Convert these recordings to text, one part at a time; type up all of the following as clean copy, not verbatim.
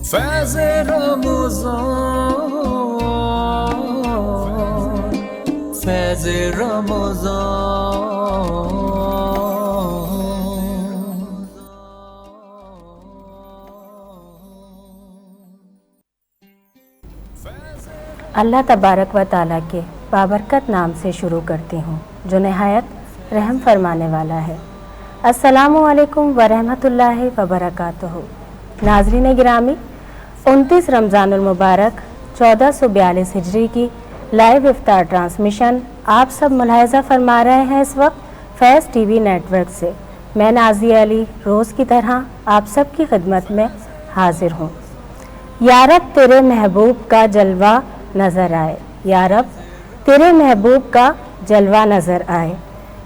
فیض رمضان، فیض رمضان۔ اللہ تبارک و تعالیٰ کے بابرکت نام سے شروع کرتی ہوں جو نہایت رحم فرمانے والا ہے۔ السلام علیکم ورحمۃ اللہ وبرکاتہ۔ ناظرین گرامی، 29 رمضان المبارک 1442 ہجری کی لائیو افطار ٹرانسمیشن آپ سب ملاحظہ فرما رہے ہیں اس وقت فیض ٹی وی نیٹ ورک سے۔ میں نازیہ علی روز کی طرح آپ سب کی خدمت میں حاضر ہوں۔ یا رب تیرے محبوب کا جلوہ نظر آئے، یا رب تیرے محبوب کا جلوہ نظر آئے،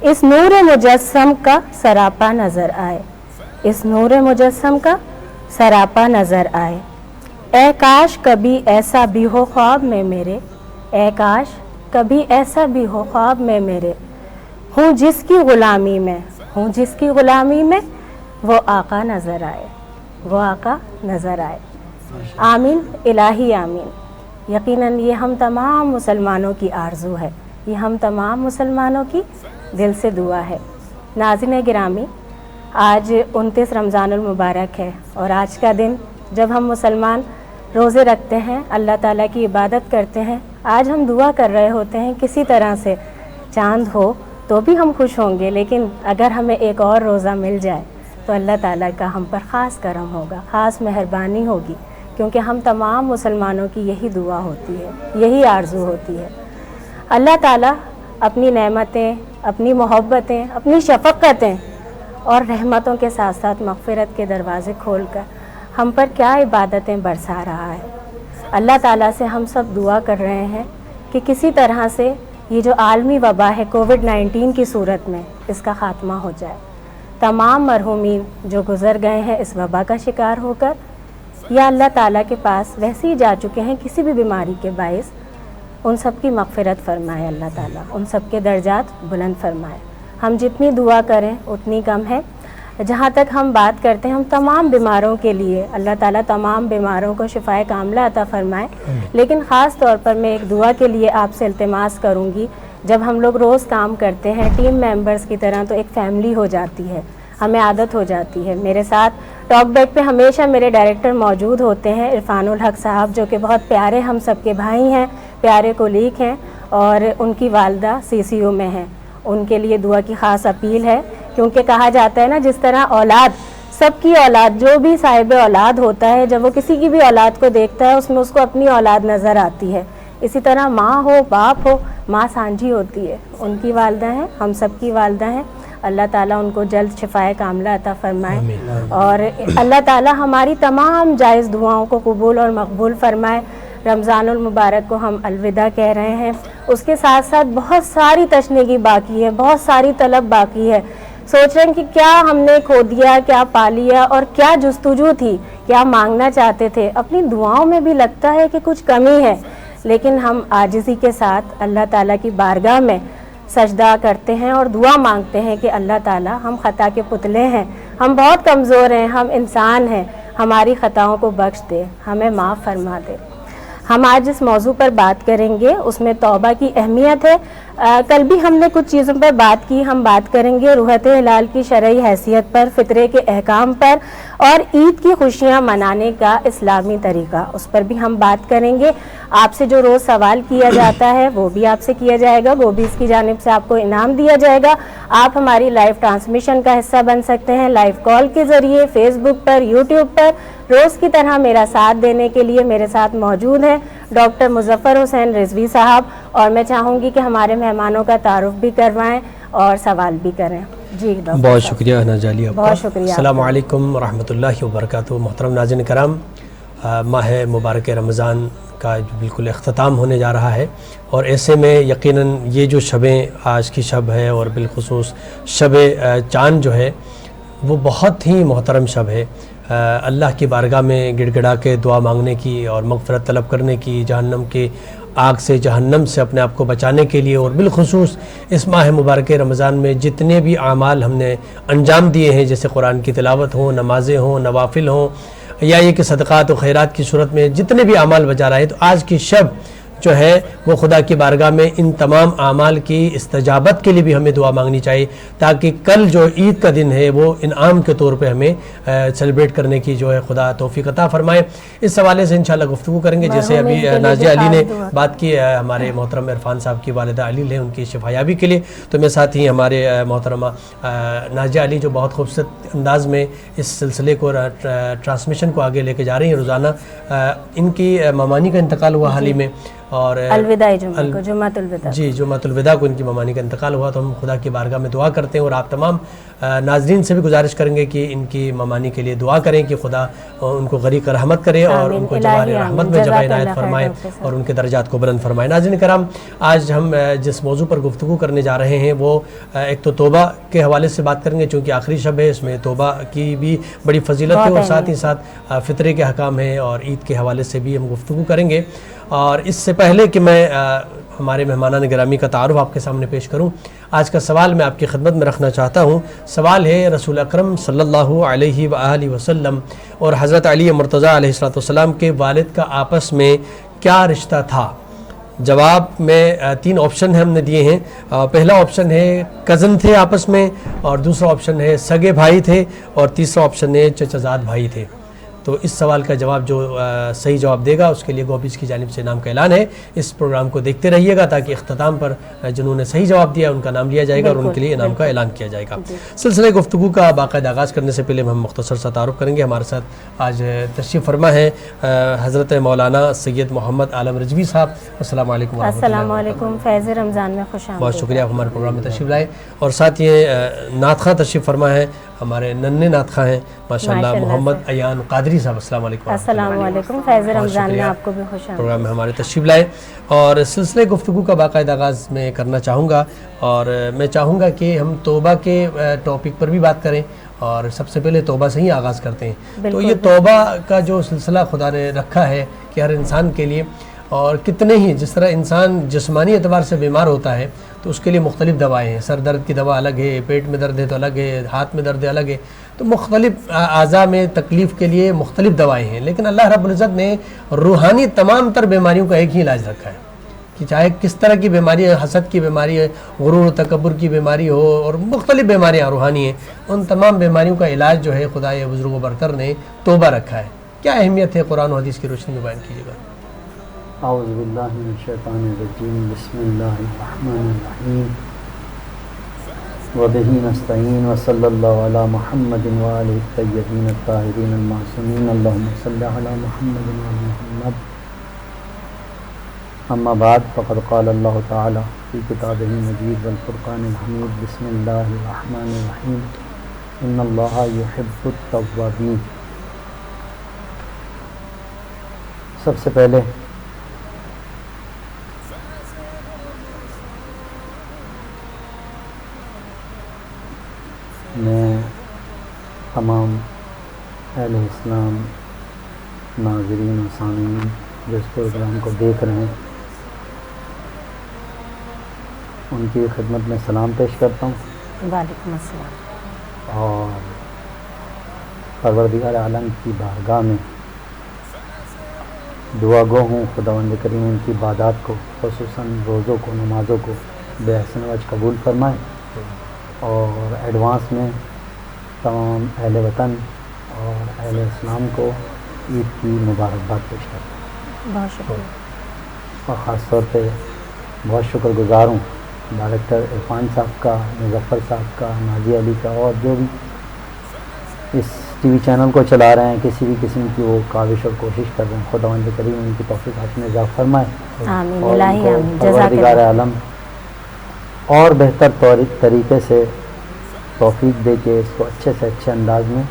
اس نور مجسم کا سراپا نظر آئے، اس نور مجسم کا سراپا نظر آئے۔ اے کاش کبھی ایسا بھی ہو خواب میں میرے، اے کاش کبھی ایسا بھی ہو خواب میں میرے، ہوں جس کی غلامی میں، ہوں جس کی غلامی میں وہ آقا نظر آئے، وہ آقا نظر آئے۔ آمین الہی آمین۔ یقیناً یہ ہم تمام مسلمانوں کی آرزو ہے، یہ ہم تمام مسلمانوں کی دل سے دعا ہے۔ ناظرین گرامی، آج 29 رمضان المبارک ہے اور آج کا دن جب ہم مسلمان روزے رکھتے ہیں، اللہ تعالیٰ کی عبادت کرتے ہیں، آج ہم دعا کر رہے ہوتے ہیں کسی طرح سے چاند ہو تو بھی ہم خوش ہوں گے، لیکن اگر ہمیں ایک اور روزہ مل جائے تو اللہ تعالیٰ کا ہم پر خاص کرم ہوگا، خاص مہربانی ہوگی، کیونکہ ہم تمام مسلمانوں کی یہی دعا ہوتی ہے، یہی آرزو ہوتی ہے۔ اللہ تعالیٰ اپنی نعمتیں، اپنی محبتیں، اپنی شفقتیں اور رحمتوں کے ساتھ ساتھ مغفرت کے دروازے کھول کر ہم پر کیا عبادتیں برسا رہا ہے۔ اللہ تعالیٰ سے ہم سب دعا کر رہے ہیں کہ کسی طرح سے یہ جو عالمی وبا ہے کووڈ-19 کی صورت میں اس کا خاتمہ ہو جائے۔ تمام مرحومین جو گزر گئے ہیں اس وبا کا شکار ہو کر، یا اللہ تعالیٰ کے پاس ویسے ہی جا چکے ہیں کسی بھی بیماری کے باعث، ان سب کی مغفرت فرمائے اللہ تعالیٰ، ان سب کے درجات بلند فرمائے۔ ہم جتنی دعا کریں اتنی کم ہے۔ جہاں تک ہم بات کرتے ہیں، ہم تمام بیماروں کے لیے اللہ تعالیٰ تمام بیماروں کو شفائے کاملہ عطا فرمائے، لیکن خاص طور پر میں ایک دعا کے لیے آپ سے التماس کروں گی۔ جب ہم لوگ روز کام کرتے ہیں ٹیم ممبرز کی طرح تو ایک فیملی ہو جاتی ہے، ہمیں عادت ہو جاتی ہے۔ میرے ساتھ ٹاک بیک پہ ہمیشہ میرے ڈائریکٹر موجود ہوتے ہیں عرفان الحق صاحب، جو کہ بہت پیارے ہم سب کے بھائی ہیں، پیارے کولیگ ہیں، اور ان کی والدہ CCO میں ہیں۔ ان کے لیے دعا کی خاص اپیل ہے، کیونکہ کہا جاتا ہے نا، جس طرح اولاد، سب کی اولاد، جو بھی صاحب اولاد ہوتا ہے جب وہ کسی کی بھی اولاد کو دیکھتا ہے اس میں اس کو اپنی اولاد نظر آتی ہے۔ اسی طرح ماں ہو، باپ ہو، ماں سانجھی ہوتی ہے، ان کی والدہ ہیں، ہم سب کی والدہ ہیں۔ اللہ تعالیٰ ان کو جلد شفائے کاملہ عطا فرمائے، اور اللہ تعالیٰ ہماری تمام جائز دعاؤں کو قبول اور مقبول فرمائے۔ رمضان المبارک کو ہم الوداع کہہ رہے ہیں، اس کے ساتھ ساتھ بہت ساری تشنگی باقی ہے، بہت ساری طلب باقی ہے۔ سوچ رہے ہیں کہ کیا ہم نے کھو دیا، کیا پا لیا، اور کیا جستجو تھی، کیا مانگنا چاہتے تھے۔ اپنی دعاؤں میں بھی لگتا ہے کہ کچھ کمی ہے، لیکن ہم عاجزی کے ساتھ اللہ تعالیٰ کی بارگاہ میں سجدہ کرتے ہیں اور دعا مانگتے ہیں کہ اللہ تعالیٰ، ہم خطا کے پتلے ہیں، ہم بہت کمزور ہیں، ہم انسان ہیں، ہماری خطاؤں کو بخش دے، ہمیں معاف فرما دے۔ ہم آج جس موضوع پر بات کریں گے اس میں توبہ کی اہمیت ہے۔ کل بھی ہم نے کچھ چیزوں پر بات کی، ہم بات کریں گے روحت ہلال کی شرعی حیثیت پر، فطرے کے احکام پر، اور عید کی خوشیاں منانے کا اسلامی طریقہ، اس پر بھی ہم بات کریں گے۔ آپ سے جو روز سوال کیا جاتا ہے وہ بھی آپ سے کیا جائے گا، وہ بھی اس کی جانب سے آپ کو انعام دیا جائے گا۔ آپ ہماری لائیو ٹرانسمیشن کا حصہ بن سکتے ہیں لائیو کال کے ذریعے، فیس بک پر، یوٹیوب پر۔ روز کی طرح میرا ساتھ دینے کے لیے میرے ساتھ موجود ہیں ڈاکٹر مظفر حسین رضوی صاحب، اور میں چاہوں گی کہ ہمارے مہمانوں کا تعارف بھی کروائیں اور سوال بھی کریں۔ جی ڈاکٹر بہت شکریہ ناجالی آپ کا۔ بہت شکریہ۔ السلام علیکم ورحمۃ اللہ وبرکاتہ۔ محترم ناظرین کرام، ماہ مبارک رمضان کا بالکل اختتام ہونے جا رہا ہے، اور ایسے میں یقیناً یہ جو شبیں آج کی شب ہے، اور بالخصوص شب چاند جو ہے، وہ بہت ہی محترم شب ہے۔ اللہ کی بارگاہ میں گڑ گڑا کے دعا مانگنے کی اور مغفرت طلب کرنے کی، جہنم کے آگ سے، جہنم سے اپنے آپ کو بچانے کے لیے، اور بالخصوص اس ماہ مبارک رمضان میں جتنے بھی اعمال ہم نے انجام دیے ہیں، جیسے قرآن کی تلاوت ہوں، نمازیں ہوں، نوافل ہوں، یا یہ کہ صدقات و خیرات کی صورت میں جتنے بھی اعمال بجا رہے ہیں، تو آج کی شب جو ہے وہ خدا کی بارگاہ میں ان تمام اعمال کی استجابت کے لیے بھی ہمیں دعا مانگنی چاہیے، تاکہ کل جو عید کا دن ہے وہ انعام کے طور پہ ہمیں سیلیبریٹ کرنے کی جو ہے خدا توفیق عطا فرمائے۔ اس حوالے سے انشاءاللہ گفتگو کریں گے، جیسے ابھی نازیہ علی نے بات کی ہمارے محترم عرفان صاحب کی والدہ علی ہیں، ان کی شفایابی کے لیے، تو میں ساتھ ہی ہمارے محترمہ نازیہ علی جو بہت خوبصورت انداز میں اس سلسلے کو ٹرانسمیشن کو آگے لے کے جا رہی ہیں روزانہ، ان کی مامانی کا انتقال ہوا حال ہی میں، اور الوداعی جمعہ کو، جمعۃ الوداع، جی جمعۃ الوداع کو ان کی مامانی کا انتقال ہوا، تو ہم خدا کی بارگاہ میں دعا کرتے ہیں، اور آپ تمام ناظرین سے بھی گزارش کریں گے کہ ان کی مامانی کے لیے دعا کریں کہ خدا ان کو غریق رحمت کرے اور ان کو جوار رحمت میں جگہ عنایت فرمائے اور ان کے درجات کو بلند فرمائے۔ ناظرین کرام، آج ہم جس موضوع پر گفتگو کرنے جا رہے ہیں وہ ایک تو توبہ کے حوالے سے بات کریں گے، چونکہ آخری شب ہے، اس میں توبہ کی بھی بڑی فضیلت ہے، اور ساتھ ہی ساتھ فطرے کے احکام ہیں، اور عید کے حوالے سے بھی ہم گفتگو کریں گے۔ اور اس سے پہلے کہ میں ہمارے مہمانان گرامی کا تعارف آپ کے سامنے پیش کروں، آج کا سوال میں آپ کی خدمت میں رکھنا چاہتا ہوں۔ سوال ہے رسول اکرم صلی اللہ علیہ وآلہ وسلم اور حضرت علی مرتضیٰ علیہ السلام کے والد کا آپس میں کیا رشتہ تھا؟ جواب میں 3 آپشن ہم نے دیے ہیں۔ پہلا آپشن ہے کزن تھے آپس میں، اور دوسرا آپشن ہے سگے بھائی تھے، اور تیسرا آپشن ہے چچا زاد بھائی تھے۔ تو اس سوال کا جواب جو صحیح جواب دے گا اس کے لیے گوبیز کی جانب سے انعام کا اعلان ہے۔ اس پروگرام کو دیکھتے رہیے گا تاکہ اختتام پر جنہوں نے صحیح جواب دیا ان کا نام لیا جائے گا اور ان کے لیے انعام کا اعلان کیا جائے گا۔ سلسلے گفتگو کا باقاعدہ آغاز کرنے سے پہلے ہم مختصر سا تعارف کریں گے۔ ہمارے ساتھ آج تشریف فرما ہے حضرت مولانا سید محمد عالم رجوی صاحب۔ السلام علیکم ورحمۃ اللہ۔ السلام علیکم، فیض رمضان میں خوش آمدید۔ بہت شکریہ آپ ہمارے پروگرام میں تشریف لائے، اور ساتھ یہ نعت خواں تشریف فرما ہے، ہمارے ننھے نعت خواں ہیں ماشاءاللہ محمد ایان قادری صاحب۔ السلام علیکم۔ السلام علیکم، فیض رمضان میں آپ کو بھی خوش آمدید۔ پروگرام میں ہمارے تشریف لائے، اور سلسلے گفتگو کا باقاعدہ آغاز میں کرنا چاہوں گا، اور میں چاہوں گا کہ ہم توبہ کے ٹاپک پر بھی بات کریں، اور سب سے پہلے توبہ سے ہی آغاز کرتے ہیں۔ تو یہ توبہ کا جو سلسلہ خدا نے رکھا ہے کہ ہر انسان کے لیے، اور کتنے ہی جس طرح انسان جسمانی اعتبار سے بیمار ہوتا ہے تو اس کے لیے مختلف دوائیں ہیں، سر درد کی دوا الگ ہے، پیٹ میں درد ہے تو الگ ہے، ہاتھ میں درد ہے الگ ہے، تو مختلف اعضاء میں تکلیف کے لیے مختلف دوائیں ہیں، لیکن اللہ رب العزت نے روحانی تمام تر بیماریوں کا ایک ہی علاج رکھا ہے، کہ چاہے کس طرح کی بیماری ہے، حسد کی بیماری ہے، غرور و تکبر کی بیماری ہو، اور مختلف بیماریاں روحانی ہیں، ان تمام بیماریوں کا علاج جو ہے خدا بزرگ و برتر نے توبہ رکھا ہے۔ کیا اہمیت ہے قرآن و حدیث کی روشنی میں بیان کیجیے گا۔ اعوذ باللہ من الشیطان الرجیم، بسم اللہ الرحمن الرحیم، وبہ نستعین، وصلی اللہ علی محمد وآلہ الطیبین الطاہرین المعصومین، اللہم صلی علی محمد وآل محمد۔ اما بعد، فقد قال اللہ تعالی فی کتابہ المجید والفرقان الحمید، بسم اللہ الرحمن الرحیم، ان اللہ یحب التوابین۔ سب سے پہلے میں تمام اہل اسلام ناظرین و سامعین جو اس پروگرام کو دیکھ رہے ہیں ان کی خدمت میں سلام پیش کرتا ہوں، وعلیکم السلام، اور پروردگار عالم کی بارگاہ میں دعا گو ہوں خداوند کریم ان کی عبادات کو، خصوصاً روزوں کو، نمازوں کو بے احسن وجہ قبول فرمائے، اور ایڈوانس میں تمام اہل وطن اور اہل اسلام کو عید کی مبارکباد پیش کرتا ہوں۔ بہت شکریہ۔ اور خاص طور پہ بہت شکر گزار ہوں ڈائریکٹر عرفان صاحب کا، مظفر صاحب کا، نازیہ علی کا، اور جو بھی اس ٹی وی چینل کو چلا رہے ہیں، کسی بھی قسم کی وہ کاوش اور کوشش کر رہے ہیں، خداوند کریم ان کی توفیقات میں اضافہ فرمائے، آمین اور ان الہی کو آمین، جزاک پروردگار اللہ۔ عالم اور بہتر طریقے سے توفیق دے کے اس کو اچھے سے اچھے انداز میں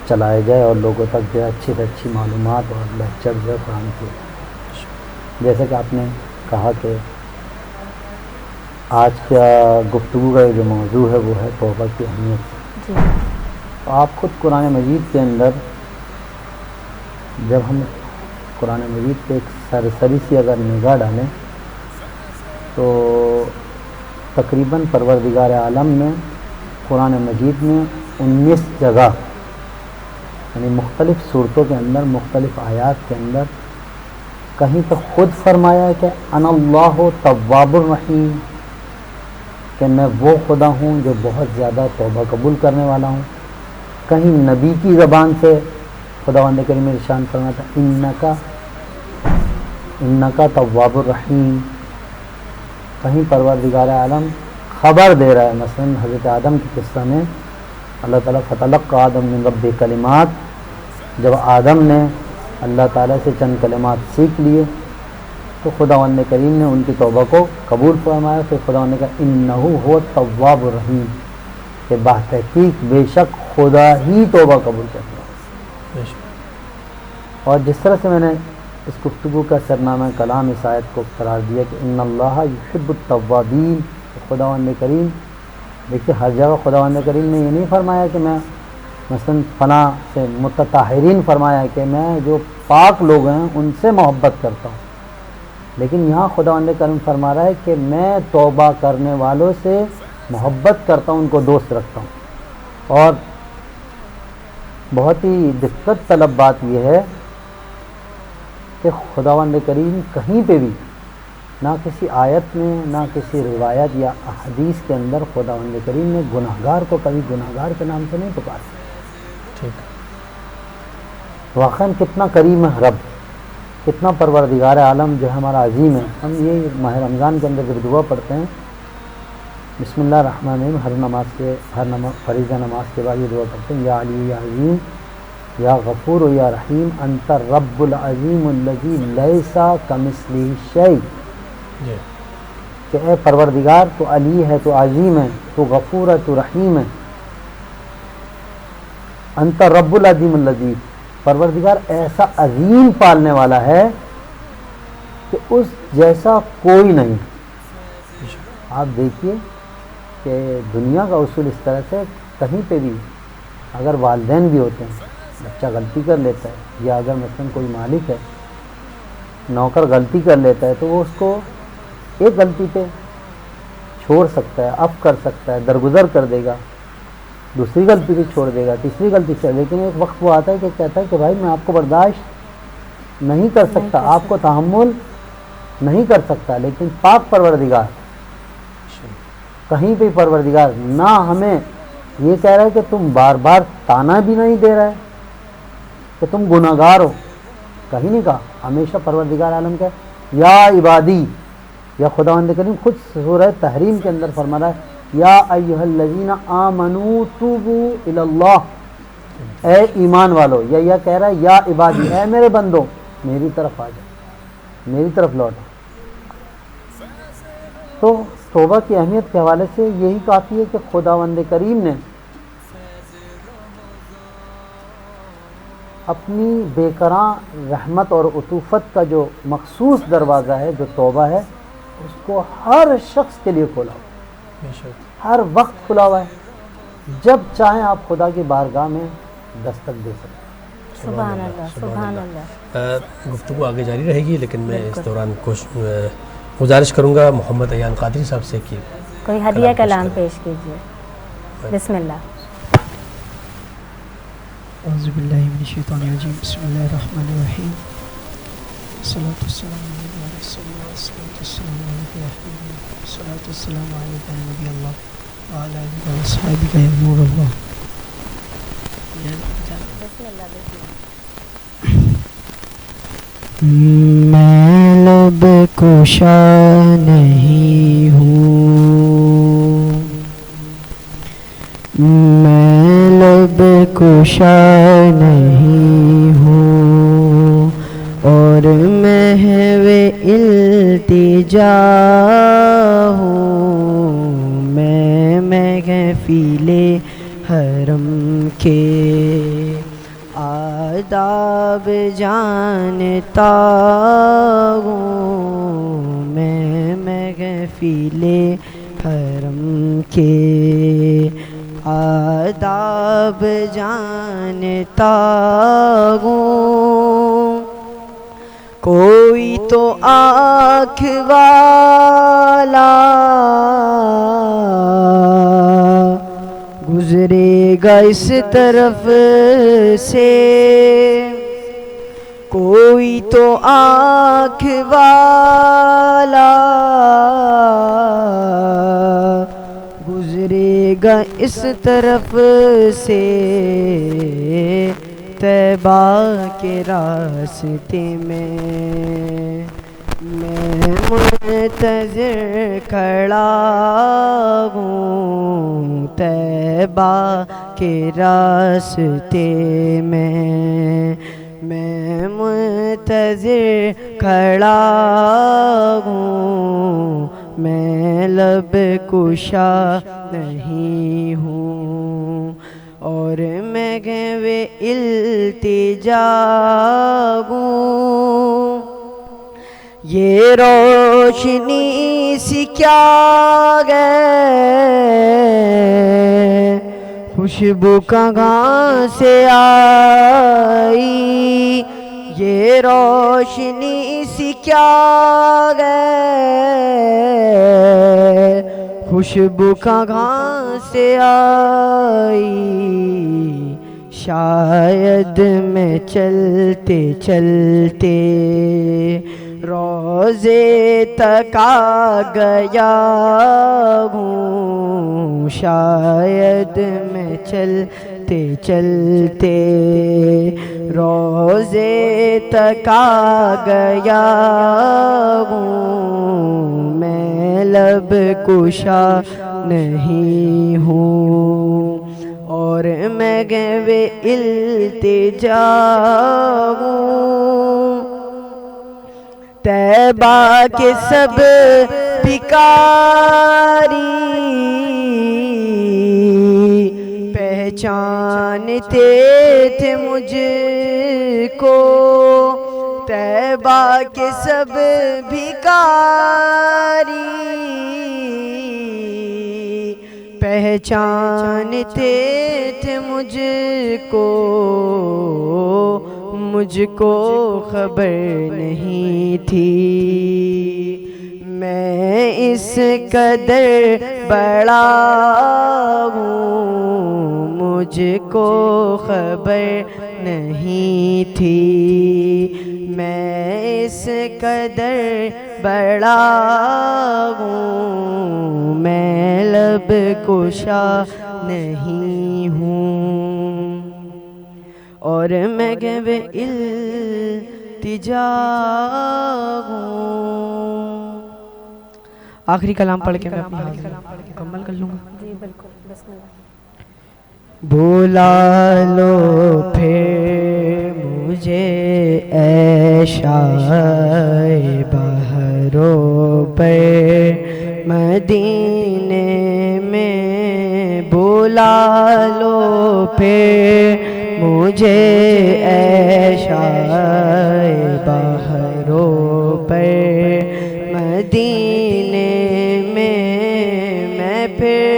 چلایا جائے، اور لوگوں تک جو ہے اچھی سے اچھی معلومات اور لیکچر جو ہے فراہم کیے جائے۔ جیسے کہ آپ نے کہا کہ آج کا گفتگو کا جو موضوع ہے وہ ہے توبہ کی اہمیت۔ جی، تو آپ خود قرآن مجید کے اندر جب ہم قرآن مجید پہ ایک سرسری سی اگر نگاہ ڈالیں تو تقریباً پروردگار عالم نے قرآن مجید میں 19 جگہ یعنی مختلف صورتوں کے اندر، مختلف آیات کے اندر کہیں تو خود فرمایا کہ انا اللہ تواب الرحیم، کہ میں وہ خدا ہوں جو بہت زیادہ توبہ قبول کرنے والا ہوں. کہیں نبی کی زبان سے خداوند کریم نے ارشاد فرمایا تھا انکا تواب الرحیم. کہیں پروردگار عالم خبر دے رہا ہے، مثلا حضرت آدم کے قصہ میں اللہ تعالیٰ فتلقى آدم من رب کلمات، جب آدم نے اللہ تعالیٰ سے چند کلمات سیکھ لیے تو خداوند کریم نے ان کی توبہ کو قبول فرمایا. پھر خداوند نے کہا انہ هو التواب الرحیم، کہ بتحقیق بے شک خدا ہی توبہ قبول کرتا ہے. اور جس طرح سے میں نے اس گفتگو کا سرنامہ کلام اس آیت کو قرار دیا کہ ان اللہ یحب التوابین، خداوند کریم دیکھیے ہر جگہ خداوند کریم نے یہ نہیں فرمایا کہ میں مثلا فلاں سے متطہرین فرمایا ہے کہ میں جو پاک لوگ ہیں ان سے محبت کرتا ہوں، لیکن یہاں خداوند کریم فرما رہا ہے کہ میں توبہ کرنے والوں سے محبت کرتا ہوں، ان کو دوست رکھتا ہوں. اور بہت ہی دقت طلب بات یہ ہے کہ خداوند کریم کہیں پہ بھی نہ کسی آیت میں نہ کسی روایت یا احادیث کے اندر خداوند کریم نے گناہگار کو کبھی گناہگار کے نام سے نہیں پکارا. واقعاً کتنا کریم ہے رب، کتنا پروردگار عالم جو ہے ہمارا عظیم ہے. ہم یہ ماہ رمضان کے اندر جب دعا پڑھتے ہیں بسم اللہ الرحمن الرحیم، ہر فریضہ نماز کے بعد یہ دعا پڑھتے ہیں یا علی یا عظیم یا غفور و یا رحیم انت رب العظیم الذی لیس کمثلہ شیء، کہ اے پروردگار تو علی ہے، تو عظیم ہے، تو غفور ہے، تو رحیم ہے. انت رب العظیم الذی، پروردگار ایسا عظیم پالنے والا ہے کہ اس جیسا کوئی نہیں. آپ دیکھیے کہ دنیا کا اصول اس طرح سے کہیں پہ بھی اگر والدین بھی ہوتے ہیں، بچہ غلطی کر لیتا ہے، یا اگر مثلا کوئی مالک ہے نوکر غلطی کر لیتا ہے تو وہ اس کو ایک غلطی پہ چھوڑ سکتا ہے، عفو کر سکتا ہے، درگزر کر دے گا، دوسری غلطی پہ چھوڑ دے گا، تیسری غلطی سے. لیکن ایک وقت وہ آتا ہے کہ کہتا ہے کہ بھائی میں آپ کو برداشت نہیں کر سکتا، آپ کو تحمل نہیں کر سکتا. لیکن پاک پروردگار کہیں پہ پروردگار نہ ہمیں یہ کہہ رہا ہے کہ تم بار بار تانا بھی نہیں دے رہا ہے کہ تم گناہگار ہو، کہیں نہیں کہا. ہمیشہ پروردگار عالم کا یا عبادی، یا خداوند کریم خود سورہ تحریم کے اندر فرما رہا ہے یا ایھا الذین آمنوا توبوا الی اللہ، اے ایمان والو، یا کہہ رہا ہے یا عبادی، اے میرے بندو میری طرف آ جاؤ، میری طرف لوٹو. تو توبہ کی اہمیت کے حوالے سے یہی کافی ہے کہ خداوند کریم نے اپنی بے کراں رحمت اور عطوفت کا جو مخصوص دروازہ ہے جو توبہ ہے اس کو ہر شخص کے لیے کھولا ہوا ہے، ہر وقت کھلا ہوا ہے. جب چاہیں آپ خدا کی بارگاہ میں دستک دے سکتے ہیں. سبحان اللہ، سبحان اللہ. گفتگو آگے جاری رہے گی، لیکن میں اس دوران گزارش کروں گا محمد ایان قادری صاحب سے کہ کوئی ہدیہ کلام پیش کیجیے. بسم اللہ. اعوذ باللہ من الشیطان الرجیم، بسم اللہ الرحمن الرحیم، الصلاۃ والسلام علی رسول اللہ، الصلاۃ والسلام علی حبیب اللہ، الصلاۃ والسلام علی نبی اللہ وعلی آلہ وصحبہ یا نور اللہ. میں لب کشا نہیں ہوں، میں لب کشا نہیں ہوں، اور محو التجا ہوں، میں محفل حرم کے آداب جانتا ہوں، میں محفل حرم کے آداب جانتا ہوں. کوئی تو آنکھ والا گزرے گا اس طرف سے کوئی تو آنکھ والا، گزرے گا اس طرف سے طیبہ کے راستے میں منتظر کھڑا ہوں طیبہ کے راستے میں منتظر کھڑا ہوں، میں لب کشا نہیں ہوں، اور میں گوے التجا ہوں، یہ روشنی سی کیا گئے، خوشبو کہاں سے آئی، یہ روشنی سی کیا گئے، خوشبو کہاں سے آئی، شاید میں چلتے چلتے روضے تک آ گیا ہوں، شاید میں چلتے چلتے روضے تک آ گیا ہوں، میں لب کشا نہیں ہوں، اور میں گوے التجا ہوں، طیبہ کے سب بھکاری پہچانتے تھے مجھ کو، طیبہ کے سب بھکاری پہچانتے تھے مجھ کو خبر نہیں تھی، میں اس قدر بڑا ہوں، مجھ کو خبر نہیں تھی، میں اس قدر بڑا ہوں، میں لب کشا نہیں ہوں، اور میں گوے التجا ہوں۔ آخری کلام پڑھ کے میں اپنی حاضری مکمل کر لوں گا۔ جی بالکل، بسم اللہ۔ بلا لو پھر مجھے اے شاہ بہرو پر مدینے میں، بلا لو پھر مجھے اے شاہ بہرو پر مدینے میں، میں پھر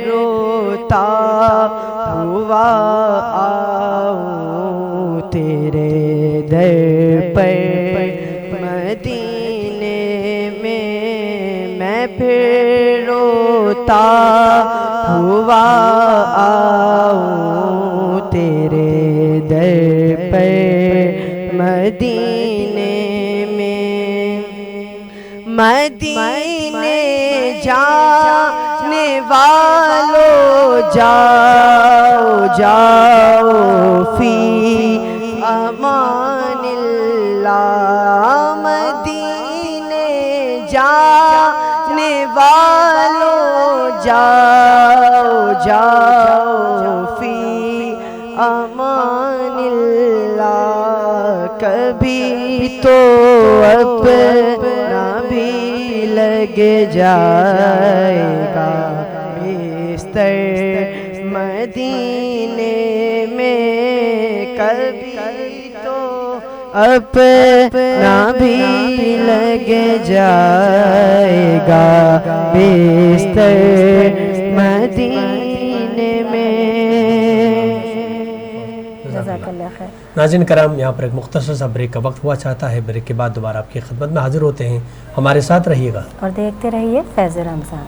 روتا ہوا آؤں تیرے در پر مدینے میں، میں پھر روتا ہوا آؤں تیرے در پر مدینے میں، مدینے جانے والو جاؤ جاؤ فی امان اللہ، مدینے جانے والو جاؤ جاؤ فی امان اللہ، کبھی تو اپنا بھی لگ جائے گا بستر مدینے میں، کبھی تو اپنا بھی لگ جائے گا بستر مدینے میں۔ جزاک اللہ خیر۔ ناظرین کرام، یہاں پر ایک مختصر سا بریک کا وقت ہوا چاہتا ہے، بریک کے بعد دوبارہ آپ کی خدمت میں حاضر ہوتے ہیں، ہمارے ساتھ رہیے گا اور دیکھتے رہیے فیض رمضان۔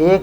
1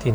3।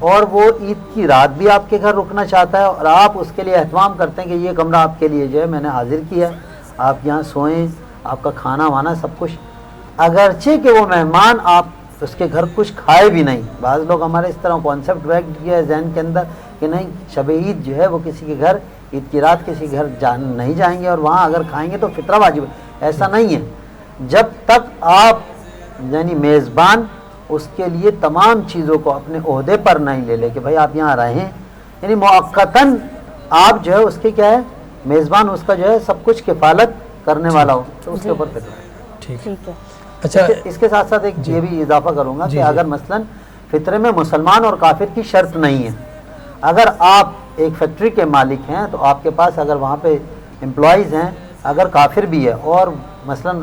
اور وہ عید کی رات بھی آپ کے گھر رکنا چاہتا ہے اور آپ اس کے لیے اہتمام کرتے ہیں کہ یہ کمرہ آپ کے لیے جو ہے میں نے حاضر کیا ہے، آپ یہاں سوئیں، آپ کا کھانا وانا سب کچھ، اگرچہ کہ وہ مہمان آپ اس کے گھر کچھ کھائے بھی نہیں. بعض لوگ ہمارے اس طرح کانسیپٹ بیٹھ گیا ہے ذہن کے اندر کہ نہیں شب عید جو ہے وہ کسی کے گھر، عید کی رات کسی گھر نہیں جائیں گے اور وہاں اگر کھائیں گے تو فطرہ واجب ہے. ایسا نہیں ہے. جب تک آپ یعنی میزبان اس کے لیے تمام چیزوں کو اپنے عہدے پر نہیں لے لے کہ بھائی آپ یہاں رہیں، یعنی موقتاً آپ جو ہے اس کے کیا ہے میزبان، اس کا جو ہے سب کچھ کفالت کرنے والا ہو تو اس کے اوپر فطرہ ہے. ٹھیک. ٹھیک ہے. اچھا اس کے ساتھ ساتھ ایک یہ بھی اضافہ کروں گا کہ اگر مثلاً فطرے میں مسلمان اور کافر کی شرط نہیں ہے، اگر آپ ایک فیکٹری کے مالک ہیں تو آپ کے پاس اگر وہاں پہ امپلائیز ہیں اگر کافر بھی ہے اور مثلاً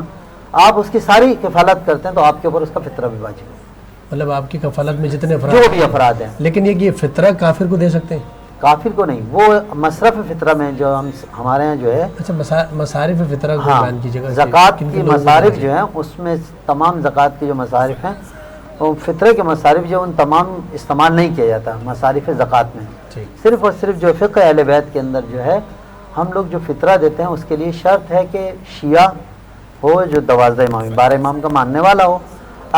آپ اس کی ساری کفالت کرتے ہیں تو آپ کے اوپر اس کا فطرہ بھی واجب ہے. مطلب آپ کی کفالت میں جتنے افراد جو بھی افراد ہیں. لیکن یہ فطرہ کافر کو دے سکتے ہیں؟ کافر کو نہیں، وہ مصرف فطرہ میں جو ہمارے ہیں جو ہے اچھا مصارف فطرہ کو بیان کیجیے گا. زکوٰۃ کی مصارف جو ہیں اس میں تمام زکوٰۃ کے جو مصارف ہیں وہ فطرے کے مصارف جو ان تمام استعمال نہیں کیا جاتا مصارف زکوٰۃ میں. صرف اور صرف جو فقہ اہل بیت کے اندر جو ہے ہم لوگ جو فطرہ دیتے ہیں اس کے لیے شرط ہے کہ شیعہ ہو جو 12 امام 12 امام کا ماننے والا ہو.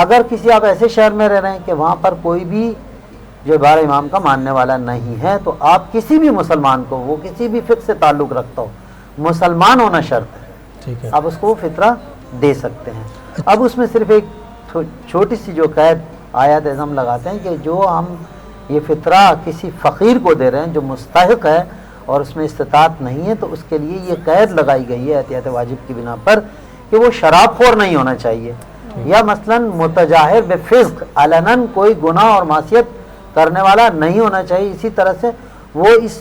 اگر کسی آپ ایسے شہر میں رہ رہے ہیں کہ وہاں پر کوئی بھی جو 12 امام کا ماننے والا نہیں ہے تو آپ کسی بھی مسلمان کو، وہ کسی بھی فقہ سے تعلق رکھتا ہو، مسلمان ہونا شرط ہے. ٹھیک ہے. آپ اس کو وہ فطرہ دے سکتے ہیں. اب اس میں صرف ایک چھوٹی سی جو قید آیت ہم لگاتے ہیں کہ جو ہم یہ فطرہ کسی فقیر کو دے رہے ہیں جو مستحق ہے اور اس میں استطاعت نہیں ہے تو اس کے لیے یہ قید لگائی گئی ہے احتیاط واجب کی بنا پر کہ وہ شراب خور نہیں ہونا چاہیے یا مثلا متجاہر بفسق علناً کوئی گناہ اور معصیت کرنے والا نہیں ہونا چاہیے. اسی طرح سے وہ اس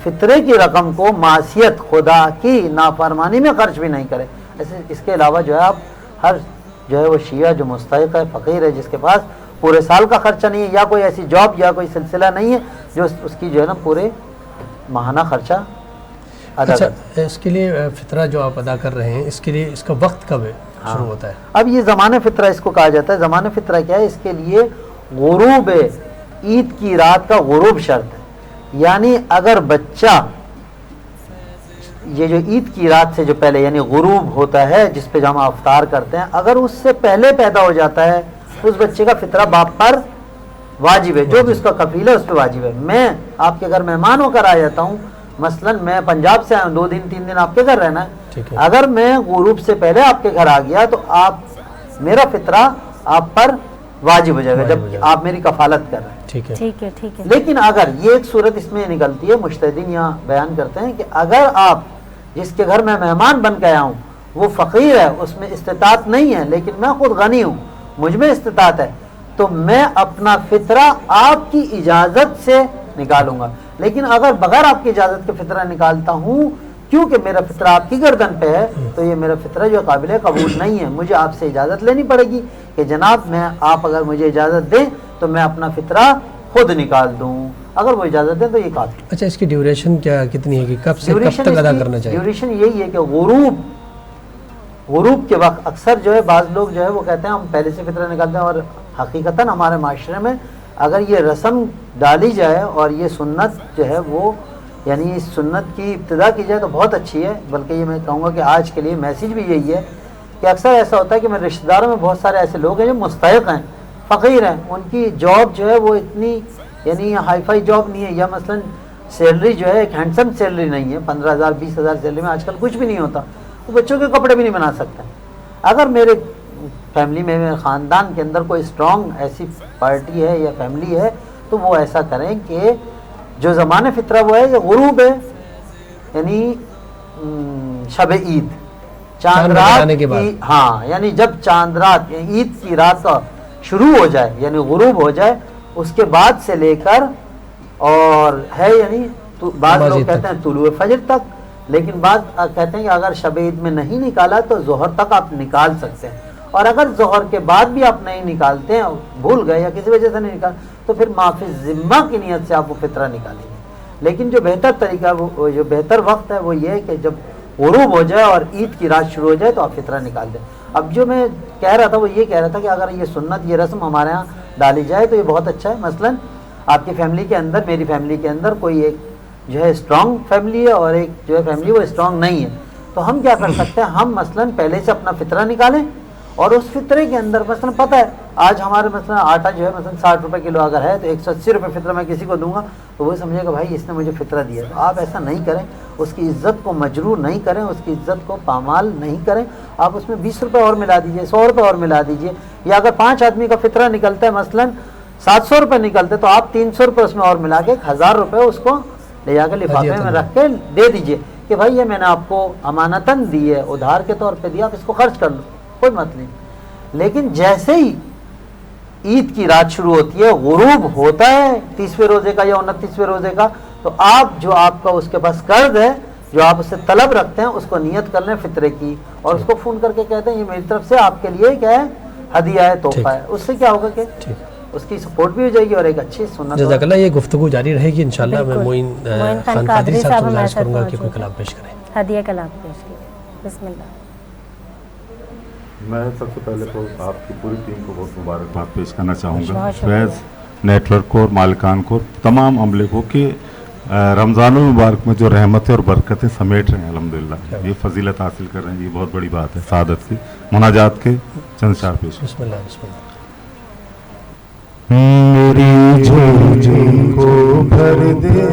فطرے کی رقم کو معصیت خدا کی نافرمانی میں خرچ بھی نہیں کرے. ایسے اس کے علاوہ جو ہے آپ ہر جو ہے وہ شیعہ جو مستحق ہے، فقیر ہے، جس کے پاس پورے سال کا خرچہ نہیں ہے یا کوئی ایسی جاب یا کوئی سلسلہ نہیں ہے جو اس کی جو ہے نا پورے ماہانہ خرچہ ادا کرے. اچھا اس کے لیے فطرہ جو آپ ادا کر رہے ہیں اس کے لیے اس کا وقت کب شروع ہوتا ہے؟ اب یہ زمان فطرہ اس کو کہا جاتا ہے. زمان فطرہ کیا ہے؟ اس کے لیے غروب عید کی رات کا غروب شرط ہے. یعنی اگر بچہ یہ جو عید کی رات سے جو پہلے یعنی غروب ہوتا ہے جس پہ ہم افطار کرتے ہیں، اگر اس سے پہلے پیدا ہو جاتا ہے اس بچے کا فطرہ باپ پر واجب ہے، جو بھی اس کا کفیل ہے اس پہ واجب ہے. میں آپ کے گھر مہمان ہو کر آ جاتا ہوں، مثلا میں پنجاب سے آیا ہوں، 2 دن 3 دن آپ کے گھر رہنا ہے، اگر میں غروب سے پہلے آپ کے گھر آ گیا تو آپ میرا فطرہ آپ پر واجب ہو جائے گا جب آپ میری کفالت کر رہے ہیں. ٹھیک ہے. ٹھیک ہے. ٹھیک ہے. لیکن اگر یہ ایک صورت اس میں نکلتی ہے، مجتہدین یہاں بیان کرتے ہیں کہ اگر آپ جس کے گھر میں مہمان بن کے آیا ہوں وہ فقیر ہے، اس میں استطاعت نہیں ہے لیکن میں خود غنی ہوں، مجھ میں استطاعت ہے، تو میں اپنا فطرہ آپ کی اجازت سے نکالوں گا. لیکن اگر بغیر آپ کی اجازت کے فطرہ نکالتا ہوں کیونکہ میرا فطرہ آپ کی گردن پہ ہے تو یہ میرا فطرہ جو قابل قبول نہیں ہے. مجھے آپ سے اجازت لینی پڑے گی کہ جناب آپ اگر مجھے اجازت دیں تو میں اپنا فطرہ خود نکال دوں. اگر وہ اجازت دیں تو یہ کافی. اچھا اس کی ڈیوریشن کتنی ہے کہ کب سے کب تک ادا کرنا چاہیے؟ ڈیوریشن یہی ہے کہ غروب کے وقت اکثر جو ہے بعض لوگ جو ہے وہ کہتے ہیں ہم پہلے سے فطرہ نکالتے ہیں، اور حقیقتاً ہمارے معاشرے میں اگر یہ رسم ڈالی جائے اور یہ سنت جو ہے وہ یعنی اس سنت کی ابتدا کی جائے تو بہت اچھی ہے. بلکہ یہ میں کہوں گا کہ آج کے لیے میسیج بھی یہی ہے کہ اکثر ایسا ہوتا ہے کہ میرے رشتہ داروں میں بہت سارے ایسے لوگ ہیں جو مستحق ہیں، فقیر ہیں، ان کی جاب جو ہے وہ اتنی یعنی ہائی فائی جاب نہیں ہے یا مثلا سیلری جو ہے ایک ہینڈسم سیلری نہیں ہے، 15,000 20,000 سیلری میں آج کل کچھ بھی نہیں ہوتا، وہ بچوں کے کپڑے بھی نہیں بنا سکتے. اگر میرے فیملی میں میرے خاندان کے اندر کوئی اسٹرانگ ایسی پارٹی ہے یا فیملی ہے تو وہ ایسا کریں کہ جو زمان فطرہ وہ ہے یہ غروب ہے یعنی شب عید چاند رات کی، ہاں یعنی جب چاند رات یعنی عید کی رات کا شروع ہو جائے یعنی غروب ہو جائے اس کے بعد سے لے کر اور ہے یعنی بعض لوگ کہتے ہیں طلوع فجر تک، لیکن بعض کہتے ہیں کہ اگر شب عید میں نہیں نکالا تو ظہر تک آپ نکال سکتے ہیں، اور اگر ظہر کے بعد بھی آپ نہیں نکالتے ہیں، بھول گئے یا کسی وجہ سے نہیں نکال تو پھر معافی ذمہ کی نیت سے آپ وہ فطرہ نکالیں گے. لیکن جو بہتر طریقہ وہ جو بہتر وقت ہے وہ یہ ہے کہ جب غروب ہو جائے اور عید کی رات شروع ہو جائے تو آپ فطرہ نکال دیں. اب جو میں کہہ رہا تھا وہ یہ کہہ رہا تھا کہ اگر یہ سنت یہ رسم ہمارے ہاں ڈالی جائے تو یہ بہت اچھا ہے. مثلا آپ کی فیملی کے اندر، میری فیملی کے اندر کوئی ایک جو ہے اسٹرانگ فیملی ہے اور ایک جو ہے فیملی وہ اسٹرانگ نہیں ہے، تو ہم کیا کر سکتے ہیں، ہم مثلا پہلے سے اپنا فطرہ نکالیں اور اس فطرے کے اندر مثلا پتہ ہے آج ہمارے مثلا آٹا جو ہے مثلا 60 روپے کلو اگر ہے تو 180 روپے فطرہ میں کسی کو دوں گا تو وہ سمجھے گا بھائی اس نے مجھے فطرہ دیا. تو آپ ایسا نہیں کریں، اس کی عزت کو مجروح نہیں کریں، اس کی عزت کو پامال نہیں کریں. آپ اس میں 20 روپے اور ملا دیجئے، 100 روپے اور ملا دیجئے، یا اگر 5 آدمی کا فطرہ نکلتا ہے مثلا 700 روپے نکلتے تو آپ 300 روپے اس میں اور ملا کے 1000 روپے اس کو لے جا کے لفافے میں رکھ کے دے دیجئے کہ بھائی یہ میں نے آپ کو امانتاً دی ہے، ادھار کے طور پہ دیا، آپ اس کو خرچ کر لو، کوئی مت نہیں. لیکن جیسے ہی عید کی رات شروع ہوتی ہے، غروب ہوتا ہے 30ویں روزے کا یا 29ویں روزے کا، تو آپ جو آپ کا اس کے پاس قرض ہے، جو آپ اس سے طلب رکھتے ہیں، اس کو نیت کر لیں فطرے کی اور اس کو فون کر کے کہتے ہیں یہ میری طرف سے آپ کے لیے کیا ہے، ہدیہ ہے، تحفہ ہے. اس سے کیا ہوگا کہ اس کی سپورٹ بھی ہو جائے گی اور ایک اچھی سنت. جزاک اللہ. یہ گفتگو جاری رہے گی انشاءاللہ. میں معین خان قادری صاحب سے گزارش کروں گا کہ کوئی کلام پیش کریں. ہدیہ کلام پیش کیجیے. بسم اللہ. میں سب سے پہلے تو آپ کی پوری ٹیم کو بہت مبارکباد پیش کرنا چاہوں گا، فیض نیٹ ورک کو اور مالکان کو، تمام عملے کو، کہ رمضان المبارک میں جو رحمتیں اور برکتیں سمیٹ رہے ہیں الحمدللہ، یہ فضیلت حاصل کر رہے ہیں، یہ بہت بڑی بات ہے. سعادت کی مناجات کے چند اشعار پیش. بسم اللہ. بسم اللہ. میری جھولی کو بھر دے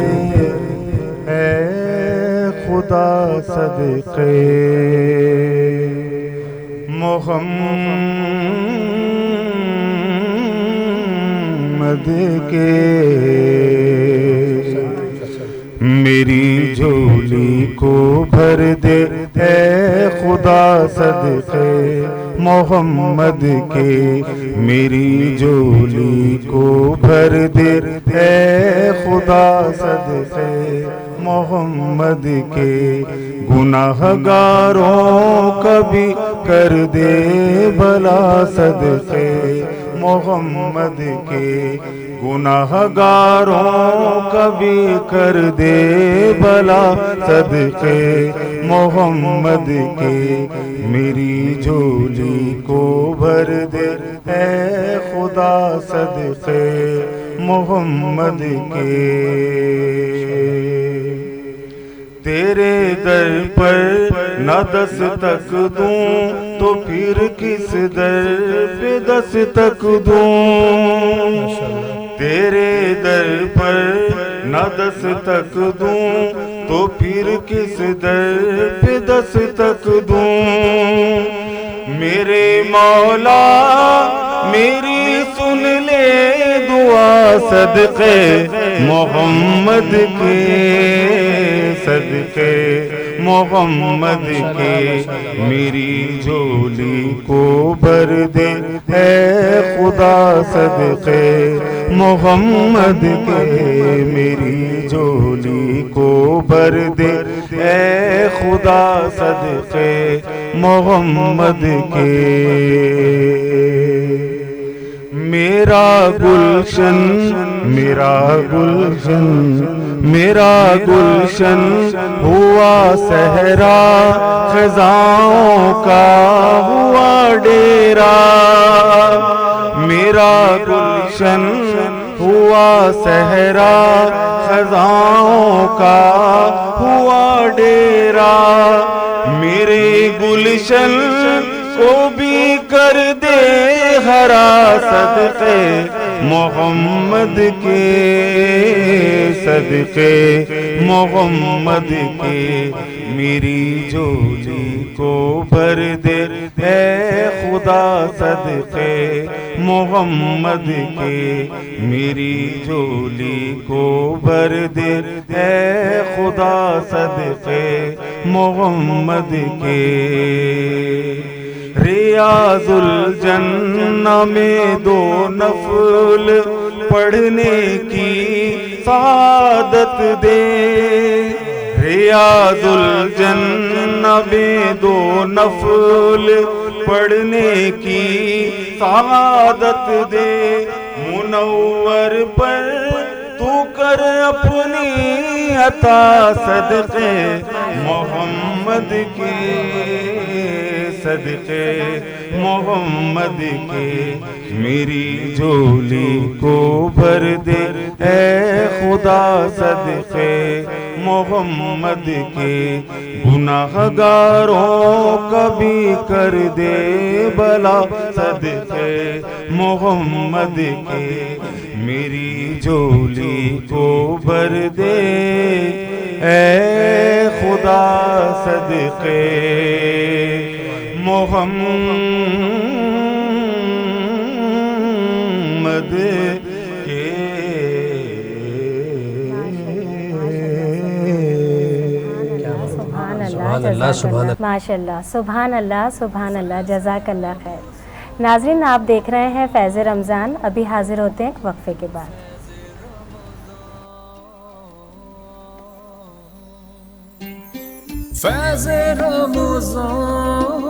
اے خدا صدقے محمد کے، میری جھولی کو بھر دے اے خدا صدقے محمد کے، میری جھولی کو بھر دے اے خدا صدقے محمد کے، گناہ گاروں کا بھی کر دے بھلا صدقے محمد کے، گناہ گاروں کا بھی کر دے بھلا صدقے محمد کے، میری جھولی کو بھر دے اے خدا صدقے محمد کے. تیرے در پر نہ دستک دوں تو پھر کس در پہ دستک دوں، تیرے در پر نہ دستک دوں تو پھر کس در پہ دستک دوں. میرے مولا میری سن لے دعا صدقے محمد کے، صدقے محمد کے، میری جھولی کو بھر دے اے خدا صدقے محمد کے، میری جھولی کو بھر دے اے خدا صدقے محمد کے. میرا گلشن میرا گلشن میرا گلشن ہوا صحرا، خزاں کا ہوا ڈیرا، میرا گلشن ہوا صحرا، خزاں کا ہوا ڈیرا، میرے گلشن کو بھی کر دے ہرا صدقے محمد کے، صدقے محمد کے، میری جھولی کو بھر دے اے خدا صدقے محمد کے، میری جھولی کو بھر دے اے خدا صدقے محمد کے. ریاض الجنہ میں 2 نفل پڑھنے کی سعادت دے، ریاض الجنہ میں 2 نفل پڑھنے کی سعادت دے، منور پر تو کر اپنی عطا صدقے محمد کے، صدقے محمد کے میری جھولی کو بھر دے اے خدا صدقے محمد کے گناہ گاروں کا بھی کر دے بھلا صدقے محمد کے میری جھولی کو بھر دے اے خدا صدقے محمد کے ماشاء اللہ سبحان اللہ سبحان اللہ جزاک اللہ خیر. ناظرین آپ دیکھ رہے ہیں فیض رمضان. ابھی حاضر ہوتے ہیں وقفے کے بعد. فیض رمضان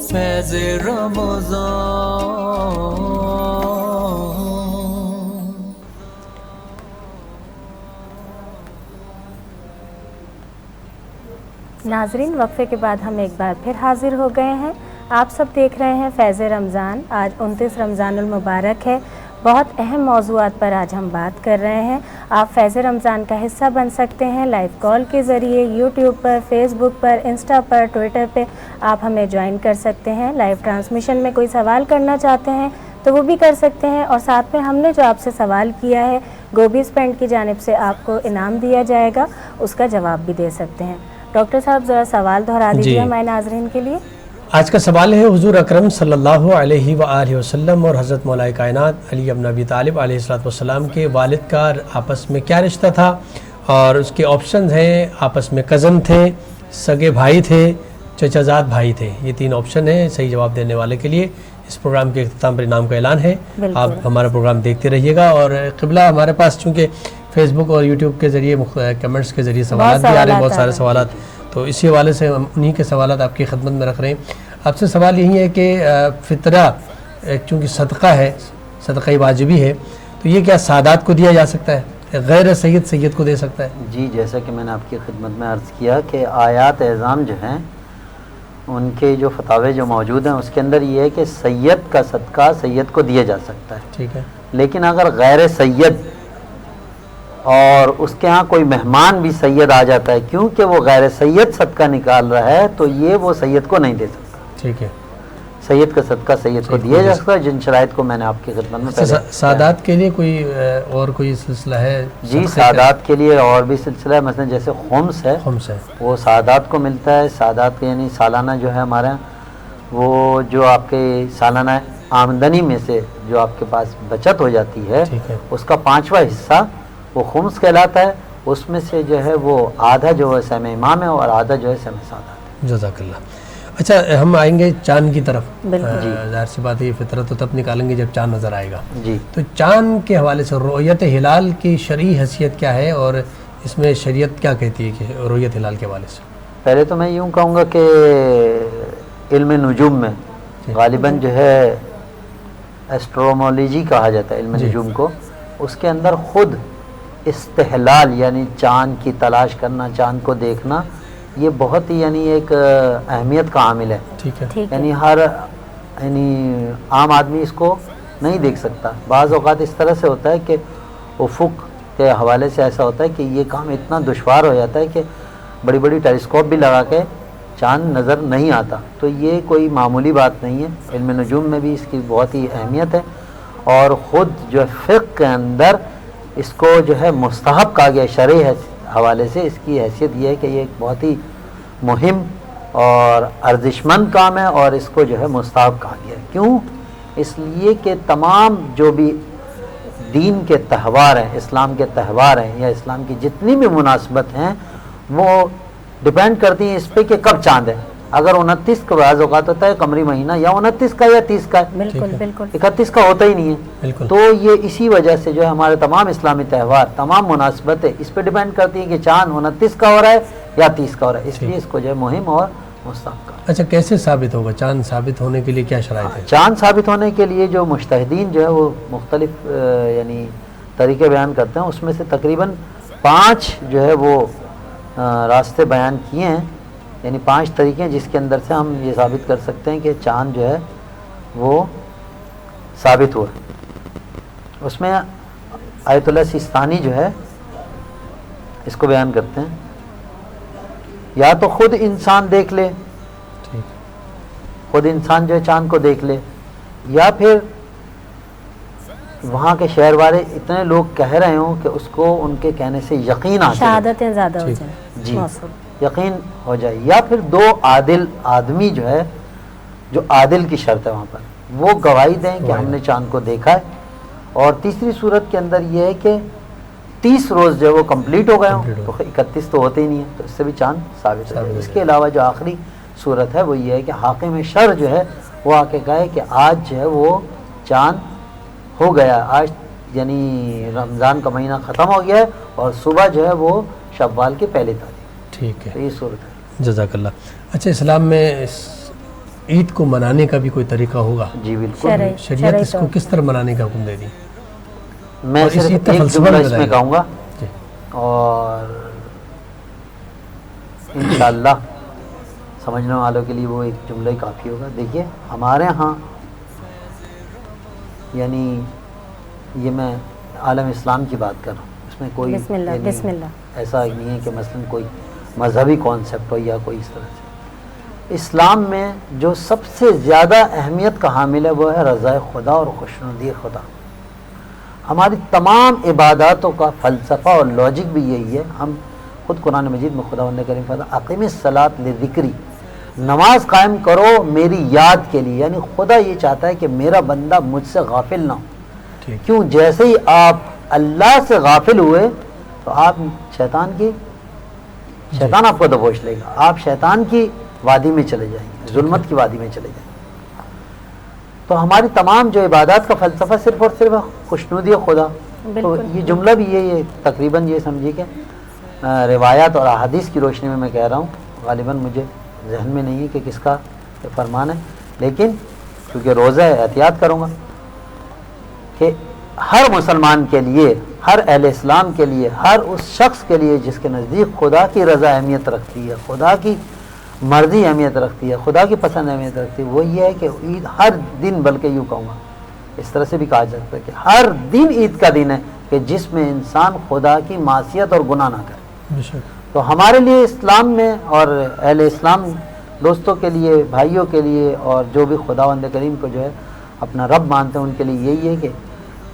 فیض رمضان. ناظرین وقفے کے بعد ہم ایک بار پھر حاضر ہو گئے ہیں. آپ سب دیکھ رہے ہیں فیض رمضان. آج 29 رمضان المبارک ہے. بہت اہم موضوعات پر آج ہم بات کر رہے ہیں. آپ فیض رمضان کا حصہ بن سکتے ہیں لائیو کال کے ذریعے. یوٹیوب پر، فیس بک پر، انسٹا پر، ٹویٹر پہ آپ ہمیں جوائن کر سکتے ہیں. لائیو ٹرانسمیشن میں کوئی سوال کرنا چاہتے ہیں تو وہ بھی کر سکتے ہیں. اور ساتھ میں ہم نے جو آپ سے سوال کیا ہے گوبیز پینٹ کی جانب سے آپ کو انعام دیا جائے گا، اس کا جواب بھی دے سکتے ہیں. ڈاکٹر صاحب ذرا سوال دہرا دیجیے ہمارے ناظرین کے لیے. آج کا سوال ہے حضور اکرم صلی اللہ علیہ وآلہ وسلم اور حضرت مولا کائنات علی بن ابی طالب علیہ السلام کے والد کا آپس میں کیا رشتہ تھا؟ اور اس کے آپشنز ہیں آپس میں کزن تھے، سگے بھائی تھے، چچا زاد بھائی تھے. یہ 3 آپشن ہیں صحیح جواب دینے والے کے لیے. اس پروگرام کے اختتام پر انعام کا اعلان ہے. آپ ہمارا پروگرام دیکھتے رہیے گا. اور قبلہ ہمارے پاس چونکہ فیس بک اور یوٹیوب کے ذریعے کمنٹس کے ذریعے سوالات بھی آ رہے ہیں، بہت سارے سوالات، تو اسی حوالے سے ہم انہی کے سوالات آپ کی خدمت میں رکھ رہے ہیں. آپ سے سوال یہی ہے کہ فطرہ چونکہ صدقہ ہے، صدقہ واجبی ہے، تو یہ کیا سادات کو دیا جا سکتا ہے؟ غیر سید کو دے سکتا ہے؟ جی جیسا کہ میں نے آپ کی خدمت میں عرض کیا کہ آیات اعظام جو ہیں ان کے جو فتاوے جو موجود ہیں اس کے اندر یہ ہے کہ سید کا صدقہ سید کو دیا جا سکتا ہے. ٹھیک ہے. لیکن اگر غیر سید اور اس کے ہاں کوئی مہمان بھی سید آ جاتا ہے کیونکہ وہ غیر سید صدقہ نکال رہا ہے تو یہ وہ سید کو نہیں دے سکتا. ٹھیک ہے. سید کا صدقہ سید کو دیا جا سکتا ہے جن شرائط کو میں نے آپ کی خدمت میں پہلے سادات کے لیے کوئی اور کوئی سلسلہ ہے؟ جی سادات کے لیے اور بھی سلسلہ ہے. مثلا جیسے خمس ہے وہ سادات کو ملتا ہے. سادات یعنی سالانہ جو ہے ہمارے وہ جو آپ کے سالانہ آمدنی میں سے جو آپ کے پاس بچت ہو جاتی ہے اس کا 5واں حصہ وہ خمس کہلاتا ہے. اس میں سے جو ہے وہ آدھا جو ہے سہم امام ہے اور آدھا جو ہے سہم سادات ہے. جزاک اللہ. اچھا ہم آئیں گے چاند کی طرف. ظاہر سی بات ہے یہ فطرت تو تب نکالیں گے جب چاند نظر آئے گا. جی تو چاند کے حوالے سے رؤیت ہلال کی شرعی حیثیت کیا ہے اور اس میں شریعت کیا کہتی ہے کہ رؤیت ہلال کے حوالے سے؟ پہلے تو میں یوں کہوں گا کہ علم نجوم میں غالباً جو ہے ایسٹرومولوجی کہا جاتا ہے علم نجوم کو. اس کے اندر خود استحلال یعنی چاند کی تلاش کرنا، چاند کو دیکھنا یہ بہت ہی یعنی ایک اہمیت کا عامل ہے. ٹھیک ہے. یعنی ہر یعنی عام آدمی اس کو نہیں دیکھ سکتا. بعض اوقات اس طرح سے ہوتا ہے کہ افق کے حوالے سے ایسا ہوتا ہے کہ یہ کام اتنا دشوار ہو جاتا ہے کہ بڑی بڑی ٹیلیسکوپ بھی لگا کے چاند نظر نہیں آتا. تو یہ کوئی معمولی بات نہیں ہے. علم نجوم میں بھی اس کی بہت ہی اہمیت ہے. اور خود جو فقہ کے اندر اس کو جو ہے مستحب کہا گیا شرعی حوالے سے. اس کی حیثیت یہ ہے کہ یہ ایک بہت ہی مہم اور ارزش مند کام ہے اور اس کو جو ہے مستحب کہا گیا ہے. کیوں؟ اس لیے کہ تمام جو بھی دین کے تہوار ہیں، اسلام کے تہوار ہیں یا اسلام کی جتنی بھی مناسبت ہیں وہ ڈیپینڈ کرتی ہیں اس پہ کہ کب چاند ہے. اگر 29 کا بعض اوقات ہوتا ہے قمری مہینہ یا 29 کا یا 30 کا ہے، بالکل 31 کا ہوتا ہی نہیں ہے. تو یہ اسی وجہ سے جو ہے ہمارے تمام اسلامی تہوار، تمام مناسبتیں اس پہ ڈیپینڈ کرتی ہیں کہ چاند 29 کا ہو رہا ہے یا 30 کا ہو رہا ہے. اس لیے اس کو جو ہے مہم اور مستحب کا. اچھا کیسے ثابت ہوگا چاند ثابت ہونے کے لیے کیا شرائط ہے؟ چاند ثابت ہونے کے لیے جو مجتہدین جو ہے وہ مختلف یعنی طریقے بیان کرتے ہیں. اس میں سے تقریباً 5 جو ہے وہ راستے بیان کیے ہیں یعنی 5 طریقے ہیں جس کے اندر سے ہم یہ ثابت کر سکتے ہیں کہ چاند جو ہے وہ ثابت ہوا. اس میں آیت اللہ سیستانی جو ہے اس کو بیان کرتے ہیں، یا تو خود انسان دیکھ لے، خود انسان جو ہے چاند کو دیکھ لے، یا پھر وہاں کے شہر والے اتنے لوگ کہہ رہے ہوں کہ اس کو ان کے کہنے سے یقین آ جائے، شہادتیں زیادہ ہو جائیں. جی یقین ہو جائے. یا پھر 2 عادل آدمی جو ہے، جو عادل کی شرط ہے وہاں پر، وہ گواہی دیں کہ ہم نے چاند کو دیکھا ہے. اور تیسری صورت کے اندر یہ ہے کہ 30 روز جو ہے وہ کمپلیٹ ہو گئے ہوں، تو 31 تو ہوتے ہی نہیں ہے، تو اس سے بھی چاند ثابت ہے. اس کے علاوہ جو آخری صورت ہے وہ یہ ہے کہ حاکم شر جو ہے وہ آ کے کہے کہ آج جو ہے وہ چاند ہو گیا، آج یعنی رمضان کا مہینہ ختم ہو گیا ہے اور صبح جو ہے وہ شوال کی پہلی تاریخ. ٹھیک ہے، یہ صورت ہے. جزاک اللہ. اچھا، اسلام میں عید کو منانے کا بھی کوئی طریقہ ہوگا؟ جی بالکل. شریعت اس کو کس طرح منانے کا حکم دے دی؟ میں صرف ایک جملہ اس میں کہوں گا جی. اور انشاءاللہ سمجھنے والوں کے لیے وہ ایک جملہ ہی کافی ہوگا. دیکھیے ہمارے ہاں یعنی یہ میں عالم اسلام کی بات کر رہا ہوں، اس میں کوئی بسم اللہ یعنی بسم اللہ. ایسا نہیں ہے کہ مثلا کوئی مذہبی کانسیپٹ ہو یا کوئی اس طرح سے. اسلام میں جو سب سے زیادہ اہمیت کا حامل ہے وہ ہے رضا خدا اور خوشنودی خدا. ہماری تمام عباداتوں کا فلسفہ اور لاجک بھی یہی ہے. ہم خود قرآن مجید میں خداوند کریم فرماتا اقیم الصلاۃ لذکری، نماز قائم کرو میری یاد کے لیے. یعنی خدا یہ چاہتا ہے کہ میرا بندہ مجھ سے غافل نہ ہو. کیوں؟ جیسے ہی آپ اللہ سے غافل ہوئے تو آپ شیطان آپ کو دبوچ لے گا، آپ شیطان کی وادی میں چلے جائیں گے، ظلمت کی وادی میں چلے جائیں گے. تو ہماری تمام جو عبادات کا فلسفہ صرف اور صرف خوشنودی خدا. تو یہ جملہ بھی یہ تقریباً یہ سمجھیے کہ روایات اور احادیث کی روشنی میں کہہ رہا ہوں. غالباً مجھے ذہن میں نہیں ہے کہ کس کا فرمان ہے، لیکن کیونکہ روزہ ہے احتیاط کروں گا کہ ہر مسلمان کے لیے، ہر اہل اسلام کے لیے، ہر اس شخص کے لیے جس کے نزدیک خدا کی رضا اہمیت رکھتی ہے، خدا کی مرضی اہمیت رکھتی ہے، خدا کی پسند اہمیت رکھتی ہے، وہ یہ ہے کہ عید ہر دن، بلکہ یوں کہوں گا اس طرح سے بھی کہا جا سکتا ہے کہ ہر دن عید کا دن ہے کہ جس میں انسان خدا کی معصیت اور گناہ نہ کرے. تو ہمارے لیے اسلام میں اور اہل اسلام دوستوں کے لیے، بھائیوں کے لیے، اور جو بھی خداوند کریم کو جو ہے اپنا رب مانتے ہیں ان کے لیے یہی ہے کہ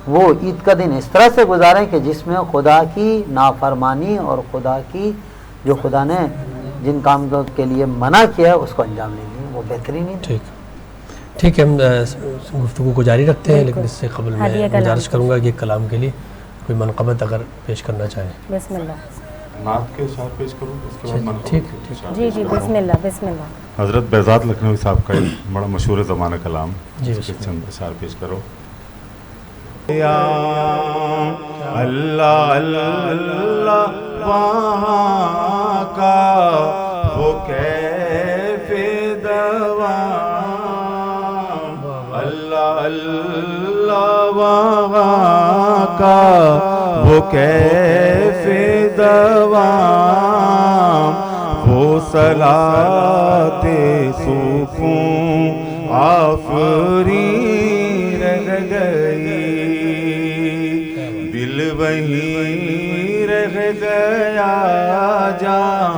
وہ عید کا دن اس طرح سے گزاریں کہ جس میں خدا کی نافرمانی اور خدا کی جو خدا نے جن کام کے لیے منع کیا ہے اس کو انجام نہیں دیں. وہ بہترین ہے. ٹھیک ہے، ہم گفتگو کو جاری رکھتے ہیں، لیکن اس سے قبل میں گزارش کروں گا کہ کلام کے لیے کوئی منقبت اگر پیش کرنا چاہیں. بسم اللہ. نعت کے اشعار پیش کروں اس کے بعد منقبت. ٹھیک. جی جی بسم اللہ بسم اللہ. حضرت بیزاد لکھنوی صاحب کا ایک بڑا مشہور زمانہ کلام، جی اس کے چند اشعار پیش کرو. یا اللہ اللہ وہاں کا وہ کیف دوام، اللہ اللہ وہاں کا وہ کیف دوام، وہ صلاۃ سکون آفری رہ گئی، دل وہیں رہ گیا، جان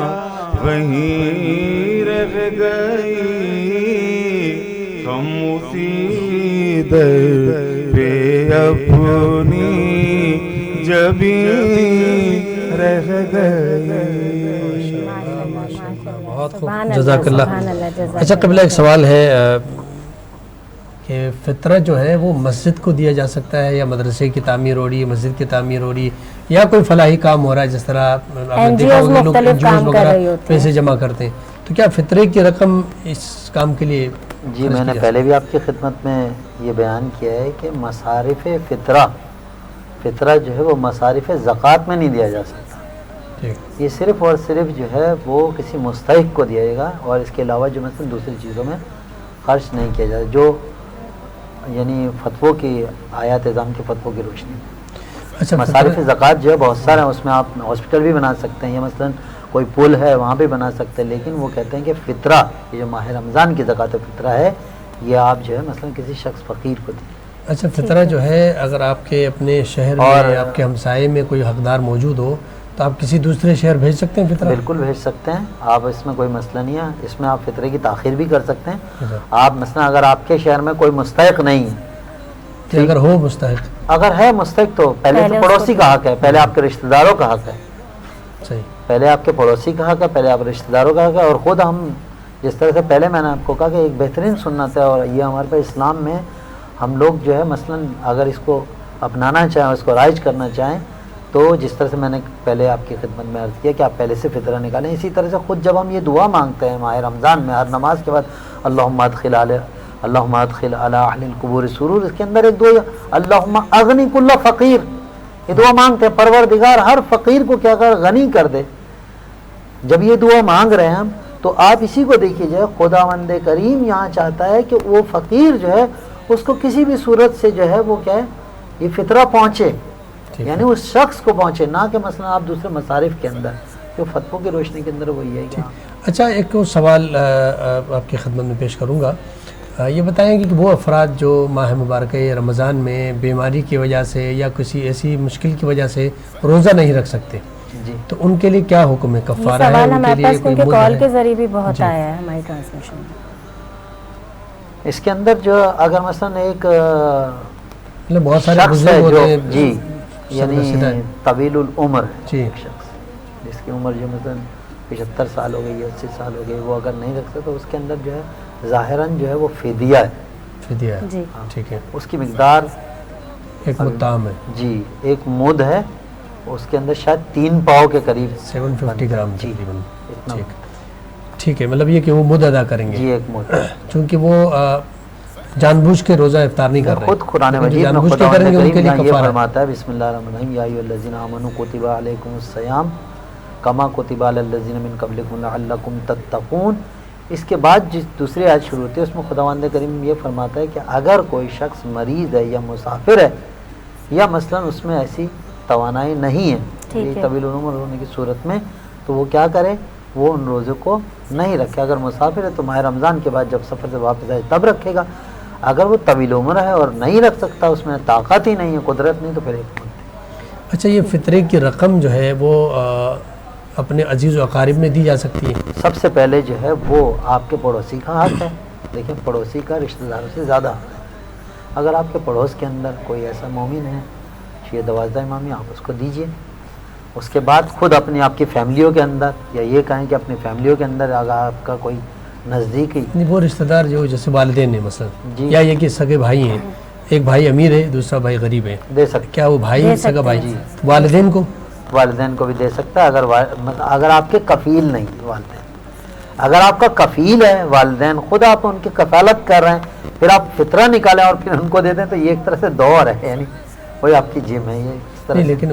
وہیں رہ گئی، ہم اسی در پہ اپنی جبیں رہ گئی. بہت خوب، جزاک اللہ. اچھا قبلہ، ایک سوال ہے کہ فطرہ جو ہے وہ مسجد کو دیا جا سکتا ہے یا مدرسے کی تعمیر ہو رہی ہے، مسجد کی تعمیر ہو رہی ہے، یا کوئی فلاحی کام ہو رہا ہے جس طرح آپ نے دیکھا ہوگا لوگ NGOs وغیرہ پیسے جمع کرتے ہیں، تو کیا فطرے کی رقم اس کام کے لیے؟ جی میں نے پہلے بھی آپ کی خدمت میں یہ بیان کیا ہے کہ مصارف فطرہ جو ہے وہ مصارف زکوٰۃ میں نہیں دیا جا سکتا. یہ صرف اور صرف جو ہے وہ کسی مستحق کو دیا جائے گا، اور اس کے علاوہ جو مثلا دوسری چیزوں میں خرچ نہیں کیا جائے، جو یعنی فتووں کی آیات اعظام کے فتووں کی روشنی. مصارف زکوٰۃ جو ہے بہت سارے ہیں، اس میں آپ ہاسپٹل بھی بنا سکتے ہیں، یا مثلا کوئی پل ہے وہاں بھی بنا سکتے ہیں، لیکن وہ کہتے ہیں کہ فطرہ، یہ جو ماہ رمضان کی زکوٰۃ فطرہ ہے، یہ آپ جو ہے مثلا کسی شخص فقیر کو دیں۔ اچھا، فطرہ جو ہے اگر آپ کے اپنے شہر میں آپ کے ہمسائے میں کوئی حقدار موجود ہو تو آپ کسی دوسرے شہر بھیج سکتے ہیں فطرہ؟ بالکل بھیج سکتے ہیں آپ، اس میں کوئی مسئلہ نہیں ہے، اس میں آپ فطرے کی تاخیر بھی کر سکتے ہیں۔ آپ مثلا اگر آپ کے شہر میں کوئی مستحق نہیں ہے، کہ اگر ہو مستحق، اگر ہے مستحق تو پہلے تو پڑوسی کا حق ہے، پہلے آپ کے رشتہ داروں کا حق ہے، صحیح، پہلے آپ کے پڑوسی کا حق ہے، پہلے آپ رشتہ داروں کا حق ہے۔ اور خود ہم جس طرح سے پہلے میں نے آپ کو کہا کہ ایک بہترین سنت ہے، اور یہ ہمارے پاس اسلام میں ہم لوگ جو ہے مثلا اگر اس کو اپنانا چاہیں، اس کو رائج کرنا چاہیں، تو جس طرح سے میں نے پہلے آپ کی خدمت میں عرض کیا کہ آپ پہلے سے فطرہ نکالیں، اسی طرح سے خود جب ہم یہ دعا مانگتے ہیں ماہ رمضان میں ہر نماز کے بعد، اللہم ادخل علی اہل القبور سرور، اس کے اندر ایک دعا اللہم اغنی کل فقیر، یہ دعا مانگتے ہیں پروردگار ہر فقیر کو کیا کر غنی کر دے۔ جب یہ دعا مانگ رہے ہیں ہم، تو آپ اسی کو دیکھیے جو ہے خداوند کریم یہاں چاہتا ہے کہ وہ فقیر جو ہے اس کو کسی بھی صورت سے جو ہے وہ کیا ہے یہ فطرہ پہنچے، یعنی اس شخص کو پہنچے، نہ کہ مثلا آپ دوسرے مصارف کے اندر، جو فتووں کی روشنی کے اندر وہی ہے کہ اچھا، ایک اور سوال آپ کی خدمت میں پیش کروں گا، یہ بتائیں کہ وہ افراد جو ماہ مبارکہ رمضان میں بیماری کی وجہ سے یا کسی ایسی مشکل کی وجہ سے روزہ نہیں رکھ سکتے، جی، تو ان کے لیے کیا حکم ہے؟ کفارہ ہے؟ سوال ان کے ہمارے لیے پاس کوئی ان کے مد کال ہے؟ کے ذریعے بھی بہت آیا ہے ہماری ٹرانسمیشن میں۔ اس کے اندر جو اگر مثلا ایک مطلب بہت سارے شخص ہے بزرگ ہوتے جو ہیں، جی سیدھا یعنی ہے۔ طویل العمر ہے، جی، ایک شخص جس کی عمر جو مثلا 75 سال ہو گئی ہے، 80 سال ہو گئی، وہ اگر نہیں رکھتا تو اس کے اندر جو ہے ظاہراً جو ہے وہ فدیہ ہے، فدیہ ہے، جی، ٹھیک ہے، اس کی مقدار ایک متام ہے، جی ایک مد ہے، اس کے اندر شاید 3 پاؤ کے قریب 750 گرام جی، تقریباً، اتنا ٹھیک ہے، مطلب یہ کہ وہ مد ادا کریں گے، جی ایک مد، چونکہ وہ جان بوجھ کے روزہ افطار نہیں کر رہے، خود قرآن لیکن جو مجید جان میں بوجھ کے خداوند کریں گے ان کے کریم لیے یہاں یہ کفارہ ہے۔ فرماتا ہے بسم اللہ الرحمن الرحیم یا ایھا الذین آمنوا کتب علیکم الصیام کما کتب علی الذین من قبلکم لعلکم تتقون، اس کے بعد جس دوسری آیت شروع ہوتی ہے اس میں خداوند کریم یہ فرماتا ہے کہ اگر کوئی شخص مریض ہے یا مسافر ہے یا مثلا اس میں ایسی توانائی نہیں ہے یہ طویل العمر ہونے کی صورت میں، تو وہ کیا کرے، وہ ان روزوں کو نہیں رکھے۔ اگر مسافر ہے تو ماہ رمضان کے بعد جب سفر سے واپس آئے تب رکھے گا، اگر وہ طویل عمر ہے اور نہیں رکھ سکتا، اس میں طاقت ہی نہیں ہے، قدرت نہیں، تو پھر ایک مد۔ اچھا، یہ فطرے کی رقم جو ہے وہ اپنے عزیز و اقارب میں دی جا سکتی ہے؟ سب سے پہلے جو ہے وہ آپ کے پڑوسی کا حق ہے، لیکن پڑوسی کا رشتہ داروں سے زیادہ حق ہے۔ اگر آپ کے پڑوس کے اندر کوئی ایسا مومن ہے شیعہ 12 امامی، آپ اس کو دیجئے۔ اس کے بعد خود اپنی آپ کی فیملیوں کے اندر، یا یہ کہیں کہ اپنی فیملیوں کے اندر اگر آپ کا کوئی نزدیکی وہ رشتہ دار جو جیسے والدین ہیں مثلا، جی، یا یہ کہ سگے بھائی ہیں، ایک بھائی امیر ہے دوسرا بھائی غریب ہے، دے سکتے، کیا وہ بھائی دے سگا سکتے بھائی ہیں۔ والدین کو؟ والدین کو بھی دے سکتا ہے، اگر آپ کے کفیل نہیں والدین، اگر آپ کا کفیل ہے والدین خود آپ ان کی کفالت کر رہے ہیں، پھر آپ فطرہ نکالیں اور پھر ان کو دے دیں، تو یہ ایک طرح سے دور ہے، یعنی وہی آپ کی جم ہے، یہ اس طرح نہیں، سے۔ لیکن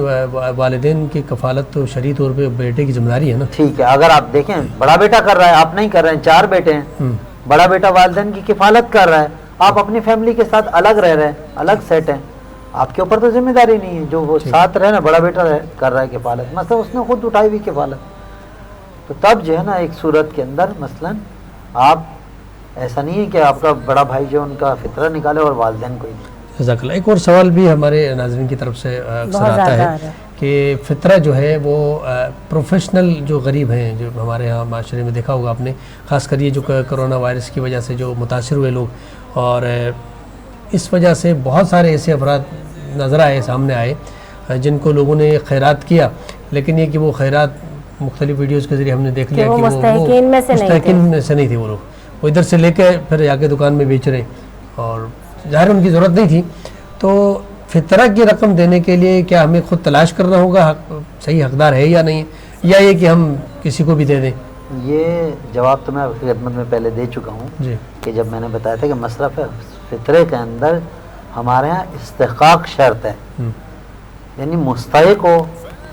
والدین کی کفالت تو شرعی طور پہ بیٹے کی ذمہ داری ہے نا۔ ٹھیک ہے، اگر آپ دیکھیں بڑا بیٹا کر رہا ہے، آپ نہیں کر رہے ہیں، 4 بیٹے ہیں، بڑا بیٹا والدین کی کفالت کر رہا ہے، آپ اپنی فیملی کے ساتھ الگ رہ رہے ہیں، الگ سیٹ ہیں، آپ کے اوپر تو ذمہ داری نہیں ہے، جو وہ ساتھ رہے نا، بڑا بیٹا کر رہا ہے کفالت، مثلا اس نے خود اٹھائی ہوئی کفالت، تو تب جو ہے نا ایک صورت کے اندر مثلا آپ ایسا نہیں ہے کہ آپ کا بڑا بھائی جو ان کا فطرہ نکالے اور والدین کو ہی نہیں۔ جزاک اللہ۔ ایک اور سوال بھی ہمارے ناظرین کی طرف سے اکثر آتا ہے کہ فطرہ جو ہے وہ پروفیشنل جو غریب ہیں، جو ہمارے یہاں معاشرے میں دیکھا ہوگا آپ نے، خاص کر یہ جو کرونا وائرس کی وجہ سے جو متاثر ہوئے لوگ، اور اس وجہ سے بہت سارے ایسے افراد نظر آئے، سامنے آئے، جن کو لوگوں نے خیرات کیا، لیکن یہ کہ وہ خیرات مختلف ویڈیوز کے ذریعے ہم نے دیکھ لیا کہ وہ مستحقین میں سے نہیں تھے، وہ لوگ وہ ادھر سے لے کے پھر جا کے دکان میں بیچ رہے، اور ظاہر ان کی ضرورت نہیں تھی۔ تو فطرہ کی رقم دینے کے لیے کیا ہمیں خود تلاش کرنا ہوگا صحیح حقدار ہے یا نہیں، یا یہ کہ ہم کسی کو بھی دے دیں؟ یہ جواب تو میں آپ کی خدمت میں پہلے دے چکا ہوں جی، کہ جب میں نے بتایا تھا کہ مصرف فطرے کے اندر ہمارے ہاں استحقاق شرط ہے، یعنی مستحق ہو،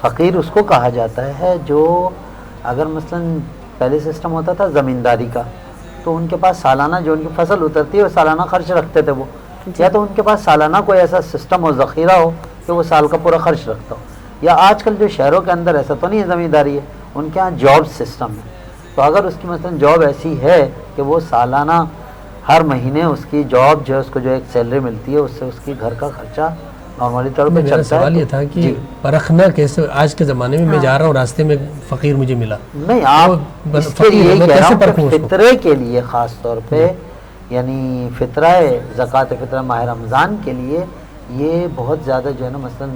فقیر اس کو کہا جاتا ہے جو اگر مثلا پہلے سسٹم ہوتا تھا زمینداری کا، تو ان کے پاس سالانہ جو ان کی فصل اترتی ہے وہ سالانہ خرچ رکھتے تھے وہ، یا تو ان کے پاس سالانہ کوئی ایسا سسٹم ہو، ذخیرہ ہو کہ وہ سال کا پورا خرچ رکھتا ہو، یا آج کل جو شہروں کے اندر ایسا تو نہیں ہے زمینداری ہے، ان کے ہاں جاب سسٹم ہے. تو اگر اس کی مثلا جاب ایسی ہے کہ وہ سالانہ ہر مہینے اس کی جاب جو ہے اس کو جو ایک سیلری ملتی ہے اس سے اس کی گھر کا خرچہ نارملی طور پہ چلتا ہے. سوال یہ تھا کہ پرکھنا کیسے آج کے زمانے میں میں جا رہا ہوں راستے میں فقیر مجھے ملا, نہیں آپ اس کے لیے کہہ رہا ہوں کہ فطرے کے لیے خاص طور پہ یعنی فطرہ زکوٰۃ فطرہ ماہ رمضان کے لیے یہ بہت زیادہ جو ہے نا مثلا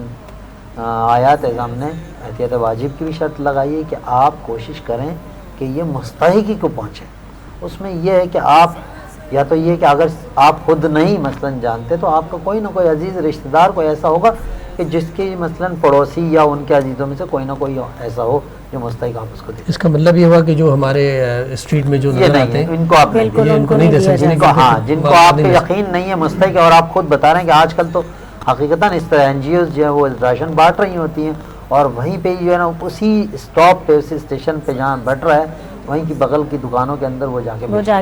آیات اعظام نے احتیاط واجب کی بھی شرط لگائی ہے کہ آپ کوشش کریں کہ یہ مستحقی کو پہنچے. اس میں یہ ہے کہ آپ یا تو یہ کہ اگر آپ خود نہیں مثلا جانتے تو آپ کا کوئی نہ کوئی عزیز رشتہ دار کوئی ایسا ہوگا کہ جس کی مثلا پڑوسی یا ان کے عزیزوں میں سے کوئی نہ کوئی ایسا ہو جو مستحق آپ اس کو دے. اس کا مطلب یہ ہوا کہ جو ہمارے اسٹریٹ میں جو نظر آتے ہیں ان کو آپ نہیں دے سکتے, ہاں جن کو آپ کو یقین نہیں ہے مستحق ہے, اور آپ خود بتا رہے ہیں کہ آج کل تو حقیقتاً اس طرح این جی اوز جو ہے وہ راشن بانٹ رہی ہوتی ہیں اور وہیں پہ جو ہے نا اسی اسٹاپ پہ اسی اسٹیشن پہ جہاں بیٹھ رہا ہے وہیں کی بغل کی دکانوں کے اندر وہ جا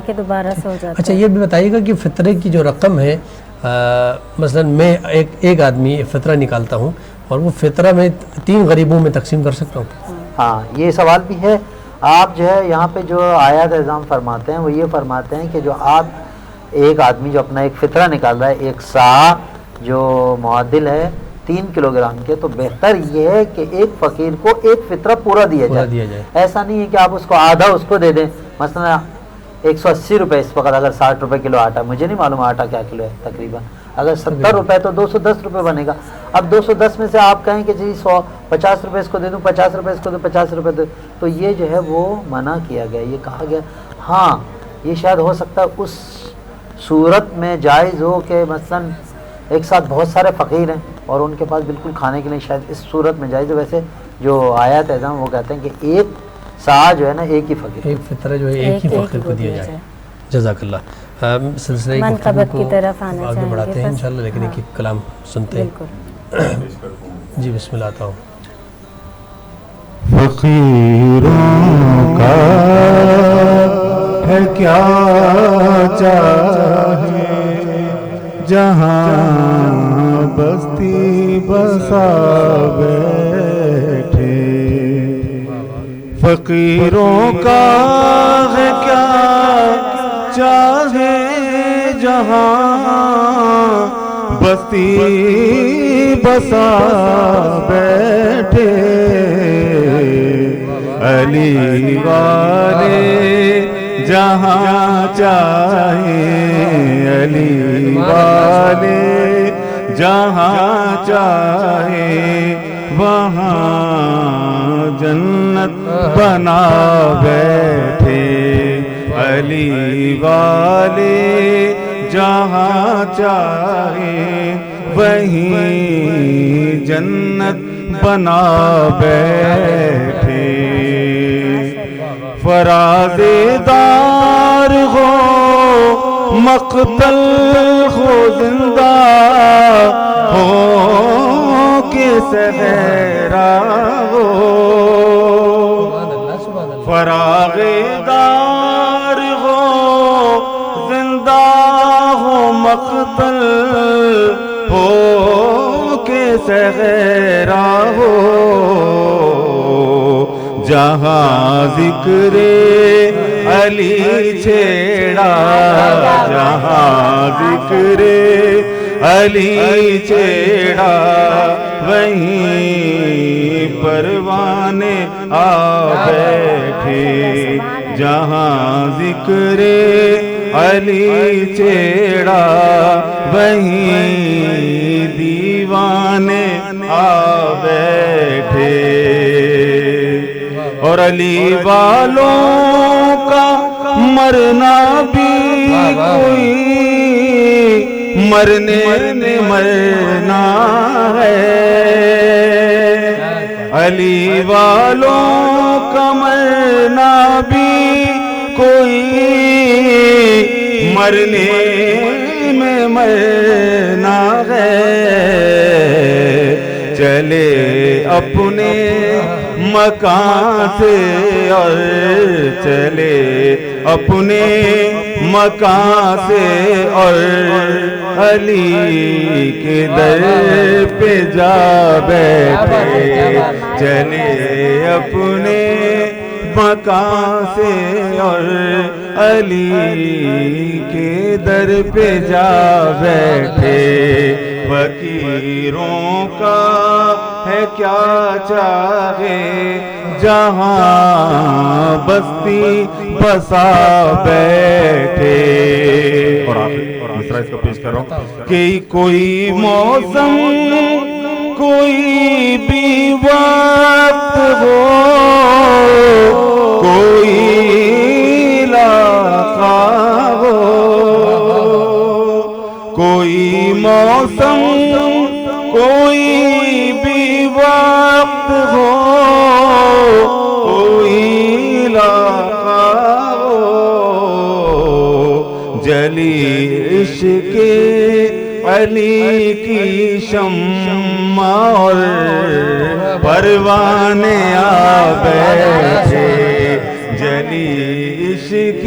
کے دوبارہ سے ہو جاتا ہے. اچھا یہ بھی بتائیے گا کہ فطرے کی جو رقم ہے مثلا میں ایک آدمی فطرہ نکالتا ہوں اور وہ فطرہ میں 3 غریبوں میں تقسیم کر سکتا ہوں؟ ہاں یہ سوال بھی ہے. آپ جو ہے یہاں پہ جو آیات اعظام فرماتے ہیں وہ یہ فرماتے ہیں کہ جو آپ ایک آدمی جو اپنا ایک فطرہ نکال رہا ہے ایک سا جو معادل ہے 3 کلو گرام کے, تو بہتر یہ ہے کہ ایک فقیر کو ایک فطرہ پورا دیا جائے. ایسا نہیں ہے کہ آپ اس کو آدھا اس کو دے دیں. مثلا 180 روپے اس وقت اگر 60 روپے کلو آٹا, مجھے نہیں معلوم آٹا کیا کلو ہے تقریباً, اگر 70 روپے تو 210 روپے بنے گا. اب 210 میں سے آپ کہیں کہ جی 50 روپے اس کو دے دوں, 50 روپے اس کو دوں, 50 روپے دے, تو یہ جو ہے وہ منع کیا گیا. یہ کہا گیا ہاں یہ شاید ہو سکتا ہے اس صورت میں جائز ہو کہ مثلا ایک ساتھ بہت سارے فقیر ہیں اور ان کے پاس بالکل کھانے کے لیے, شاید اس صورت میں جائز ہے. ویسے جو آیات اعظام وہ کہتے ہیں کہ ایک سا جو ہے نا ایک ہی فقیر, ایک فطرہ جو ہے ایک ہی فقیر کو دیا جائے. جزاک اللہ. سلسلے منقبت کی طرف آنا آگے چاہیں بڑھاتے گے ہیں انشاءاللہ, لیکن ایک کلام سنتے ہیں. جی بسم اللہ آتا ہوں. فقیروں کا ہے کیا چاہے جہاں بستی بسا بیٹھے, فقیروں کا ہے کیا چاہے جہاں بستی بسا بیٹھے, علی والے جہاں چاہے, علی والے جہاں چاہے وہاں جنت بنا بیٹھے, علی والے جہاں چاہے وہیں جنت بنا بیٹھے. فراز دار ہو مقتل ہو زندہ ہو کہ صحرا ہو, فراغ دار ہو زندہ ہو مقتل ہو کہ صحرا ہو, جہاں ذکر علی چھیڑا, جہاں ذکر علی چھیڑا وہیں پروانے آ بیٹھے, جہاں ذکر علی چھیڑا وہیں دیوانے آ بیٹھے. اور علی والوں کا مرنا بھی کوئی مرنے میں مرنا ہے, علی والوں کا مرنا بھی کوئی مرنے میں مرنا ہے, چلے اپنے مکان سے اور چلے اپنے مکان سے اور علی کے در پہ جا بیٹھے, چلے اپنے مکان سے اور علی کے در پہ جا بیٹھے فقیروں کا ہے کیا چاہے جہاں بستی بسا بیٹھے. اور دوسرا اس کو پیش کر رہا ہوں کہ کوئی موسم کوئی بھی وقت ہو کوئی علاقہ ہو کوئی موسم کوئی بھی وقت ہو کوئی علاقہ ہو جلی عشق علی کی شمع اور پروانے آ بیٹھے جلی عشق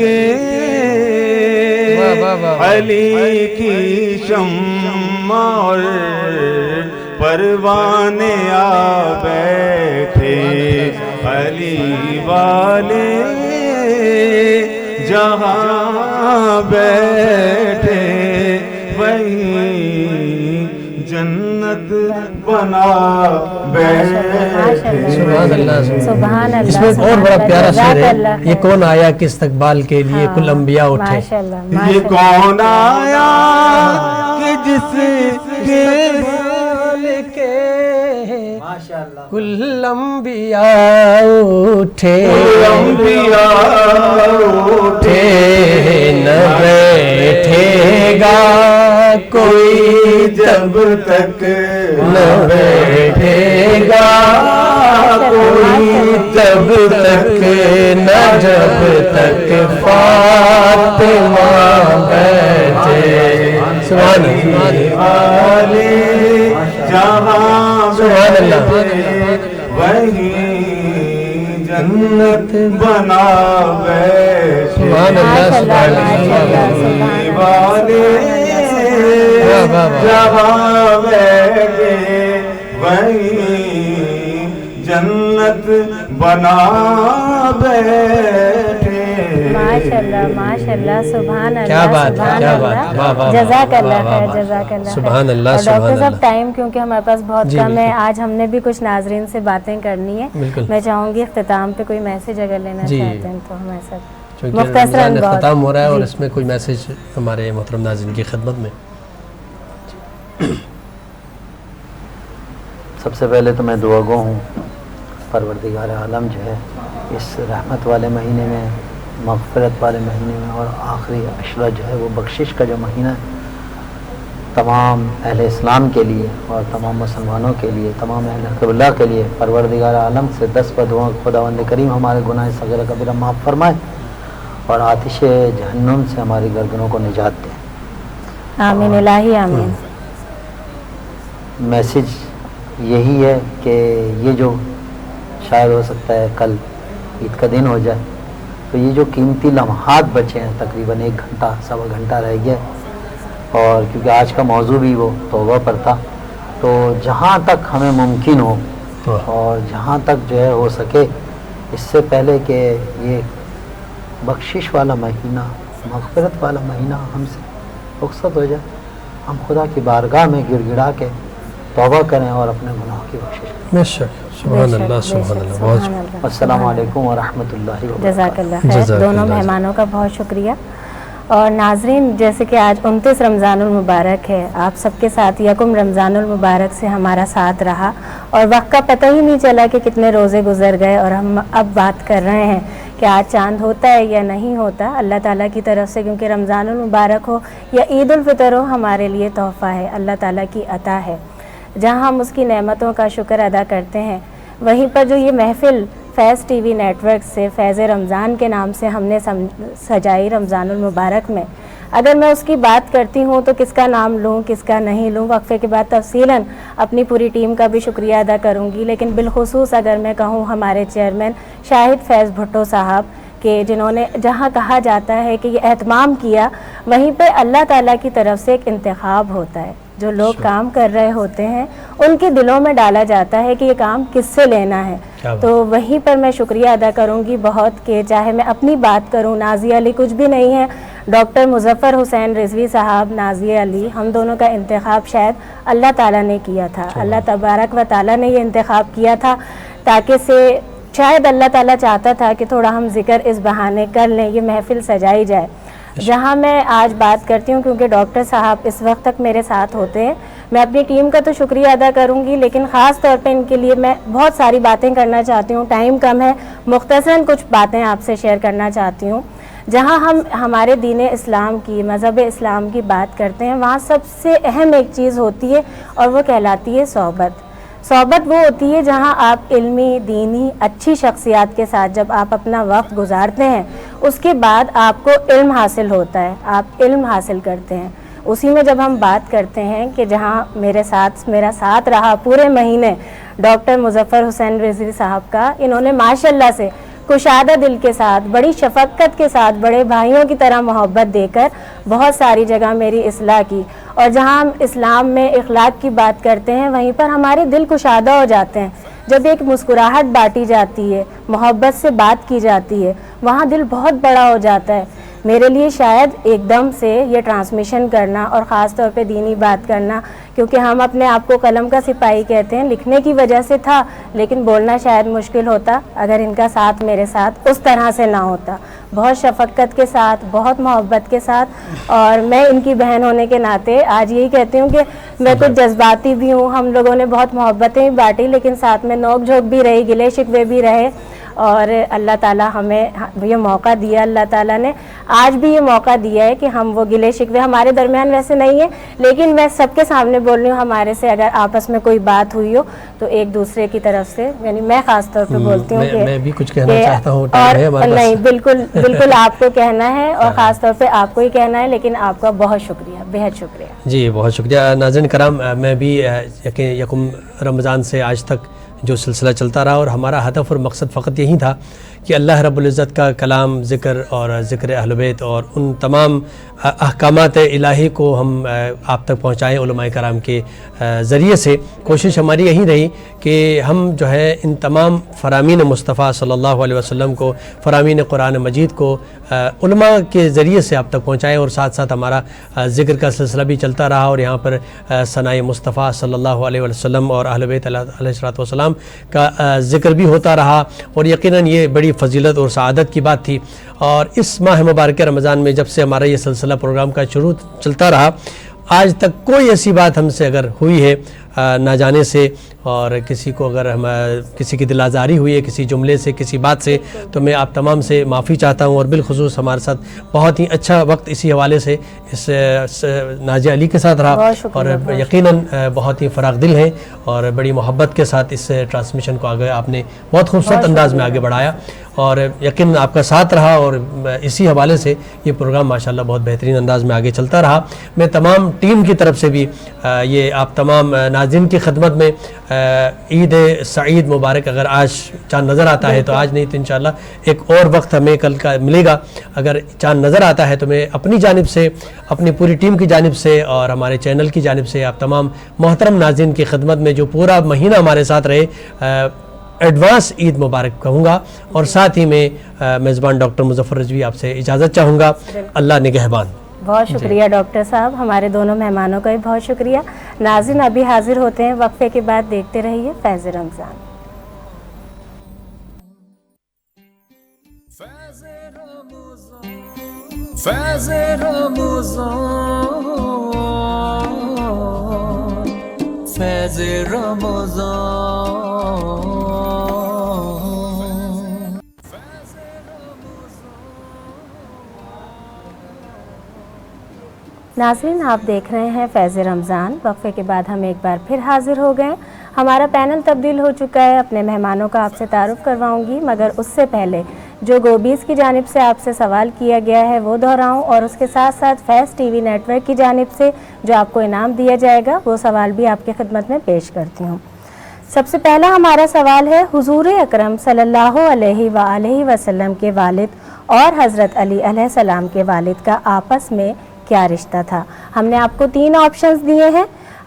علی کی شمع اور پروانے آ بیٹھے علی والے جہاں بیٹھے وہیں جنت بنا بیٹھے. سبحان اللہ سبحان اللہ. اس میں اور بڑا پیارا شعر ہے یہ کون آیا کہ استقبال کے لیے کل انبیاء اٹھے. یہ کون آیا کہ جس کے کل انبیاء اٹھے نہ بیٹھے گا کوئی جب تک نہ بیٹھے گا کوئی جب تک نہ جب تک فاطمہ بیٹھے. سبحان اللہ جہاں سبحان اللہ وہیں جنت بنا بیٹھے. سبحان اللہ سبحان علی والے جہاں بیٹھے وہیں جنت بنا بیٹھے. ماشاءاللہ ماشاءاللہ سبحان اللہ. کیا بات ہے کیا بات ہے. جزاک اللہ خیر جزاک اللہ. سبحان اللہ ڈاکٹر سبحان صاحب اللہ. ٹائم کیونکہ ہمارے پاس بہت کم ہے آج ہم نے بھی کچھ ناظرین سے باتیں کرنی ہے. میں چاہوں گی اختتام پہ کوئی میسج اگر لینا چاہتے ہیں تو ہمارے ساتھ مختصراً اختتام ہو رہا ہے اور اس میں کوئی میسج ہمارے محترم ناظرین کی خدمت میں. سب سے پہلے تو میں دعا گو ہوں پروردگار عالم جو ہے اس رحمت والے مہینے میں مغفرت والے مہینے میں اور آخری عشرہ جو ہے وہ بخشش کا جو مہینہ ہے تمام اہل اسلام کے لیے اور تمام مسلمانوں کے لیے تمام اہل قبلہ کے لیے پروردگار عالم سے 10 دعاؤں خداوند کریم ہمارے گناہ صغیرہ کبیرہ معاف فرمائے اور آتش جہنم سے ہماری گردنوں کو نجات دے. آمین الہی آمین. میسج یہی ہے کہ یہ جو شاید ہو سکتا ہے کل عید کا دن ہو جائے تو یہ جو قیمتی لمحات بچے ہیں تقریباً 1 گھنٹہ سوا گھنٹہ رہ گیا اور کیونکہ آج کا موضوع بھی وہ توبہ پر تھا تو جہاں تک ہمیں ممکن ہو اور جہاں تک جو ہے ہو سکے اس سے پہلے کہ یہ بخشش والا مہینہ مغفرت والا مہینہ ہم سے رخصت ہو جائے ہم خدا کی بارگاہ میں گر گڑا کے توبہ کریں اور اپنے گناہوں کی بخشش کریں. بے شک سبحان اللہ سبحان اللہ. بہت السلام علیکم ورحمۃ اللہ وبرکاتہ. جزاک اللہ خیر. دونوں مہمانوں کا بہت شکریہ. اور ناظرین جیسے کہ آج 29 رمضان المبارک ہے آپ سب کے ساتھ یکم رمضان المبارک سے ہمارا ساتھ رہا اور وقت کا پتہ ہی نہیں چلا کہ کتنے روزے گزر گئے اور ہم اب بات کر رہے ہیں کہ آج چاند ہوتا ہے یا نہیں ہوتا. اللہ تعالیٰ کی طرف سے کیونکہ رمضان المبارک ہو یا عید الفطر ہو ہمارے لیے تحفہ ہے اللہ تعالیٰ کی عطا ہے. جہاں ہم اس کی نعمتوں کا شکر ادا کرتے ہیں وہیں پر جو یہ محفل فیض ٹی وی نیٹ ورک سے فیض رمضان کے نام سے ہم نے سجائی رمضان المبارک میں اگر میں اس کی بات کرتی ہوں تو کس کا نام لوں کس کا نہیں لوں وقفے کے بعد تفصیلاً اپنی پوری ٹیم کا بھی شکریہ ادا کروں گی. لیکن بالخصوص اگر میں کہوں ہمارے چیئرمین شاہد فیض بھٹو صاحب کہ جنہوں نے جہاں کہا جاتا ہے کہ یہ اہتمام کیا وہیں پہ اللہ تعالیٰ کی طرف سے ایک انتخاب ہوتا ہے جو لوگ کام کر رہے ہوتے ہیں ان کے دلوں میں ڈالا جاتا ہے کہ یہ کام کس سے لینا ہے. تو وہیں پر میں شکریہ ادا کروں گی بہت کہ چاہے میں اپنی بات کروں، نازیہ علی کچھ بھی نہیں ہے، ڈاکٹر مظفر حسین رضوی صاحب، نازیہ علی، ہم دونوں کا انتخاب شاید اللہ تعالیٰ نے کیا تھا. اللہ تبارک و تعالیٰ نے یہ انتخاب کیا تھا تاکہ سے شاید اللہ تعالیٰ چاہتا تھا کہ تھوڑا ہم ذکر اس بہانے کر لیں، یہ محفل سجائی جائے. جہاں میں آج بات کرتی ہوں کیونکہ ڈاکٹر صاحب اس وقت تک میرے ساتھ ہوتے ہیں، میں اپنی ٹیم کا تو شکریہ ادا کروں گی، لیکن خاص طور پہ ان کے لیے میں بہت ساری باتیں کرنا چاہتی ہوں. ٹائم کم ہے، مختصراً کچھ باتیں آپ سے شیئر کرنا چاہتی ہوں. جہاں ہم ہمارے دین اسلام کی، مذہب اسلام کی بات کرتے ہیں، وہاں سب سے اہم ایک چیز ہوتی ہے اور وہ کہلاتی ہے صحبت. صحبت وہ ہوتی ہے جہاں آپ علمی، دینی، اچھی شخصیات کے ساتھ جب آپ اپنا وقت گزارتے ہیں، اس کے بعد آپ کو علم حاصل ہوتا ہے، آپ علم حاصل کرتے ہیں. اسی میں جب ہم بات کرتے ہیں کہ جہاں میرا ساتھ رہا پورے مہینے ڈاکٹر مظفر حسین رضوی صاحب کا، انہوں نے ماشاءاللہ سے کشادہ دل کے ساتھ، بڑی شفقت کے ساتھ، بڑے بھائیوں کی طرح محبت دے کر بہت ساری جگہ میری اصلاح کی. اور جہاں ہم اسلام میں اخلاق کی بات کرتے ہیں وہیں پر ہمارے دل کشادہ ہو جاتے ہیں. جب ایک مسکراہٹ بانٹی جاتی ہے، محبت سے بات کی جاتی ہے، وہاں دل بہت بڑا ہو جاتا ہے. میرے لیے شاید ایک دم سے یہ ٹرانسمیشن کرنا اور خاص طور پہ دینی بات کرنا، کیونکہ ہم اپنے آپ کو قلم کا سپاہی کہتے ہیں، لکھنے کی وجہ سے تھا، لیکن بولنا شاید مشکل ہوتا اگر ان کا ساتھ میرے ساتھ اس طرح سے نہ ہوتا. بہت شفقت کے ساتھ، بہت محبت کے ساتھ، اور میں ان کی بہن ہونے کے ناطے آج یہی کہتی ہوں کہ میں کچھ جذباتی بھی ہوں. ہم لوگوں نے بہت محبتیں بھی بانٹی، لیکن ساتھ میں نوک جھوک بھی رہی، گلے شکوے بھی رہے، اور اللہ تعالیٰ ہمیں یہ موقع دیا. اللہ تعالیٰ نے آج بھی یہ موقع دیا ہے کہ ہم وہ گلے شکوے ہمارے درمیان ویسے نہیں ہے، لیکن میں سب کے سامنے بول رہی ہوں، ہمارے سے اگر آپس میں کوئی بات ہوئی ہو تو ایک دوسرے کی طرف سے، یعنی میں خاص طور پہ بولتی ہوں کہ میں بھی کچھ کہنا چاہتا ہوں، اور نہیں بالکل آپ کو کہنا ہے اور خاص طور پہ آپ کو ہی کہنا ہے، لیکن آپ کا بہت شکریہ، بہت شکریہ. جی بہت شکریہ. ناظرین کرام، میں بھی یکم رمضان سے آج تک جو سلسلہ چلتا رہا، اور ہمارا ہدف اور مقصد فقط یہی تھا کہ اللہ رب العزت کا کلام، ذکر اور ذکر اہل بیت اور ان تمام احکامات الہی کو ہم آپ تک پہنچائیں علماء کرام کے ذریعے سے. کوشش ہماری یہی رہی کہ ہم جو ہے ان تمام فرامین مصطفیٰ صلی اللہ علیہ وسلم کو، فرامین قرآن مجید کو علماء کے ذریعے سے آپ تک پہنچائیں، اور ساتھ ساتھ ہمارا ذکر کا سلسلہ بھی چلتا رہا، اور یہاں پر ثنائے مصطفیٰ صلی اللہ علیہ وسلم اور اہل بیت علیہ السلام کا ذکر بھی ہوتا رہا. اور یقیناً یہ بڑی فضیلت اور سعادت کی بات تھی. اور اس ماہ مبارک رمضان میں جب سے ہمارا یہ سلسلہ پروگرام کا شروع چلتا رہا، آج تک کوئی ایسی بات ہم سے اگر ہوئی ہے نہ جانے سے، اور کسی کو اگر کسی کی دل آزاری ہوئی ہے کسی جملے سے، کسی بات سے، تو میں آپ تمام سے معافی چاہتا ہوں. اور بالخصوص ہمارے ساتھ بہت ہی اچھا وقت اسی حوالے سے اس نازیہ علی کے ساتھ رہا، اور یقیناً بہت ہی فراغ دل ہیں اور بڑی محبت کے ساتھ اس ٹرانسمیشن کو آگے آپ نے بہت خوبصورت انداز میں آگے بڑھایا، اور یقیناً آپ کا ساتھ رہا، اور اسی حوالے سے یہ پروگرام ماشاءاللہ بہت بہترین انداز میں آگے چلتا رہا. میں تمام ٹیم کی طرف سے بھی یہ آپ تمام ناظرین کی خدمت میں عید سعید مبارک. اگر آج چاند نظر آتا ہے تو آج نہیں تو انشاءاللہ ایک اور وقت ہمیں کل کا ملے گا. اگر چاند نظر آتا ہے تو میں اپنی جانب سے، اپنی پوری ٹیم کی جانب سے اور ہمارے چینل کی جانب سے آپ تمام محترم ناظرین کی خدمت میں جو پورا مہینہ ہمارے ساتھ رہے، ایڈوانس عید مبارک کہوں گا. اور ساتھ ہی میں میزبان ڈاکٹر مظفر رضوی آپ سے اجازت چاہوں گا. اللہ نگہبان. بہت شکریہ ڈاکٹر صاحب، ہمارے دونوں مہمانوں کا بھی بہت شکریہ. ناظرین ابھی حاضر ہوتے ہیں وقفے کے بعد، دیکھتے رہیے فیض رمضان. فیض رمضان، فیض رمضان. ناظرین آپ دیکھ رہے ہیں فیض رمضان. وقفے کے بعد ہم ایک بار پھر حاضر ہو گئے. ہمارا پینل تبدیل ہو چکا ہے. اپنے مہمانوں کا آپ سے تعارف کرواؤں گی، مگر اس سے پہلے جو گوبیز کی جانب سے آپ سے سوال کیا گیا ہے وہ دہراؤں، اور اس کے ساتھ ساتھ فیض ٹی وی نیٹ ورک کی جانب سے جو آپ کو انعام دیا جائے گا وہ سوال بھی آپ کی خدمت میں پیش کرتی ہوں. سب سے پہلا ہمارا سوال ہے، حضور اکرم صلی اللہ علیہ وآلہ وسلم کے والد اور حضرت علی علیہ السلام کے والد کا آپس میں کیا رشتہ تھا؟ ہم نے آپ کو 3 آپشنز دیے ہیں.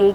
1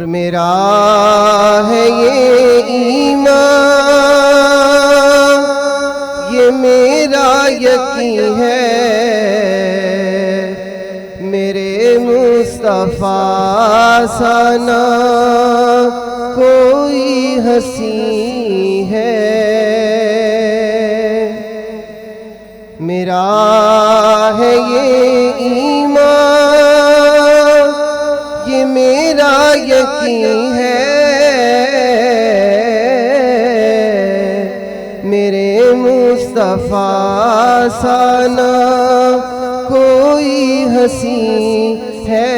اور میرا ہے یہ ایمان، یہ میرا یقین ہے، میرے مصطفیٰ سا نہ کوئی ہنسی ہے، میرا ہے یہ ایمان، یہ میرا یقین ہے، میرے مصطفیٰ سا نہ کوئی ہنسی ہے،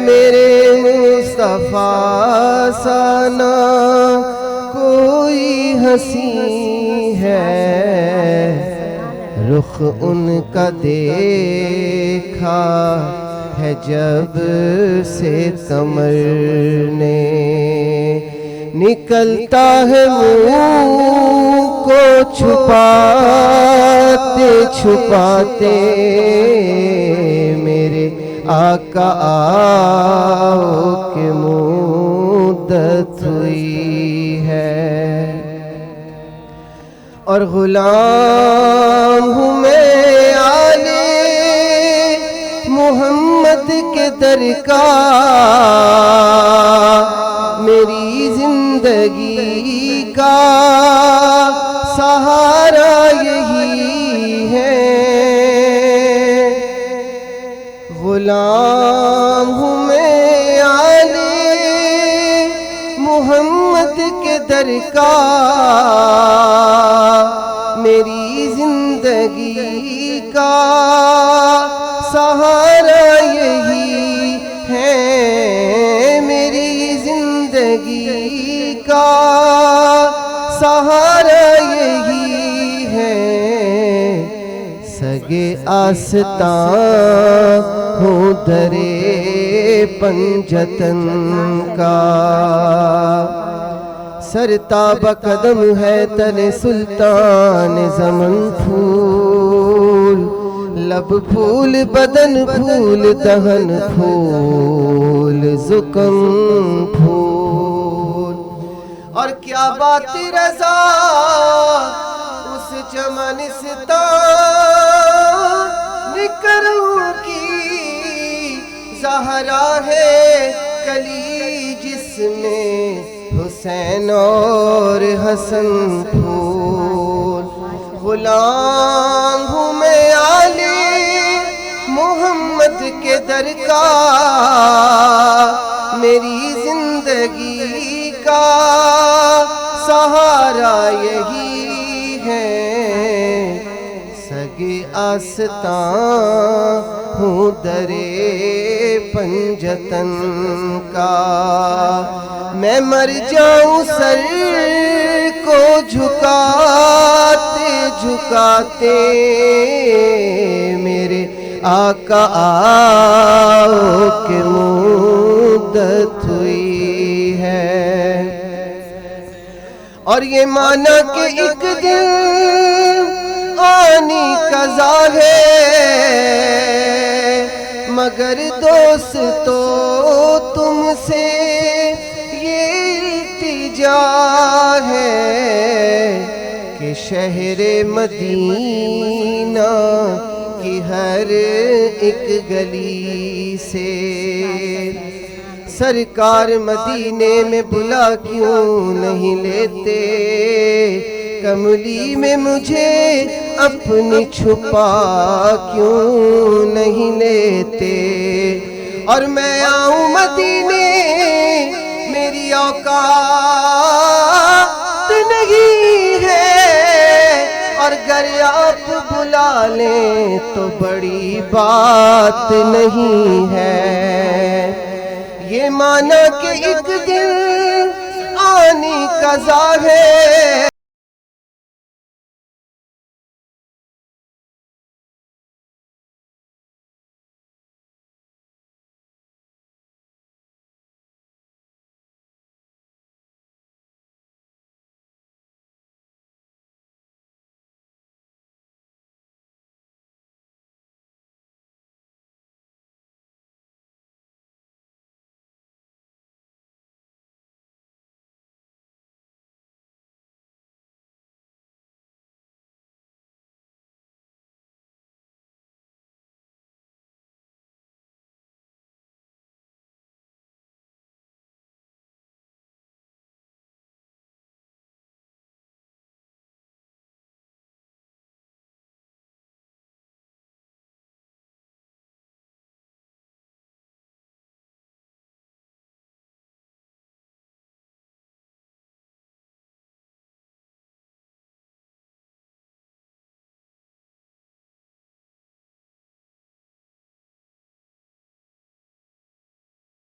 میرے مصطفیٰ سا نہ کوئی ہنسی ہے، رخ ان کا دیکھا ہے جب سے قمر نے، نکلتا ہے منہ کو چھپاتے چھپاتے، میرے آقا آؤ کہ مدت ہوئی ہے، اور غلام ہوں میں آلے محمد کے در کا، میری زندگی کا سہارا یہی ہے، غلام ہوں میں آلے محمد کے در کا، میری زندگی کا سہارا یہی ہے، میری زندگی کا سہارا یہی ہے، سگے آستان ہوں درے پنجتن کا، سرتاب قدم ہے تن سلطان زمن پھول، لب پھول بدن پھول دہن پھول زکم پھول، اور کیا بات رضا اس چمنستان کروں کی، زہرا ہے کلی جس میں حسین اور حسن پھول، غلام ہوں میں آلے محمد کے در کا، میری زندگی کا سہارا یہی ہے، سگے آستان ہوں درے پنجتن کا، میں مر جاؤں سر کو جھکاتے جھکاتے، میرے آقا آؤ کہ مدت ہوئی ہے، اور یہ مانا کہ ایک دن آنی قضا ہے، مگر دوستو تم سے یہ التجا ہے کہ شہر مدینہ کی ہر ایک گلی سے سرکار مدینے میں بلا کیوں نہیں لیتے، کملی میں مجھے اپنی چھپا کیوں نہیں لیتے، اور میں آؤں مدینے میری اوقات نہیں ہے، اور گر آپ بلا لیں تو بڑی بات نہیں ہے، یہ مانا کہ ایک دن آنی قضا ہے،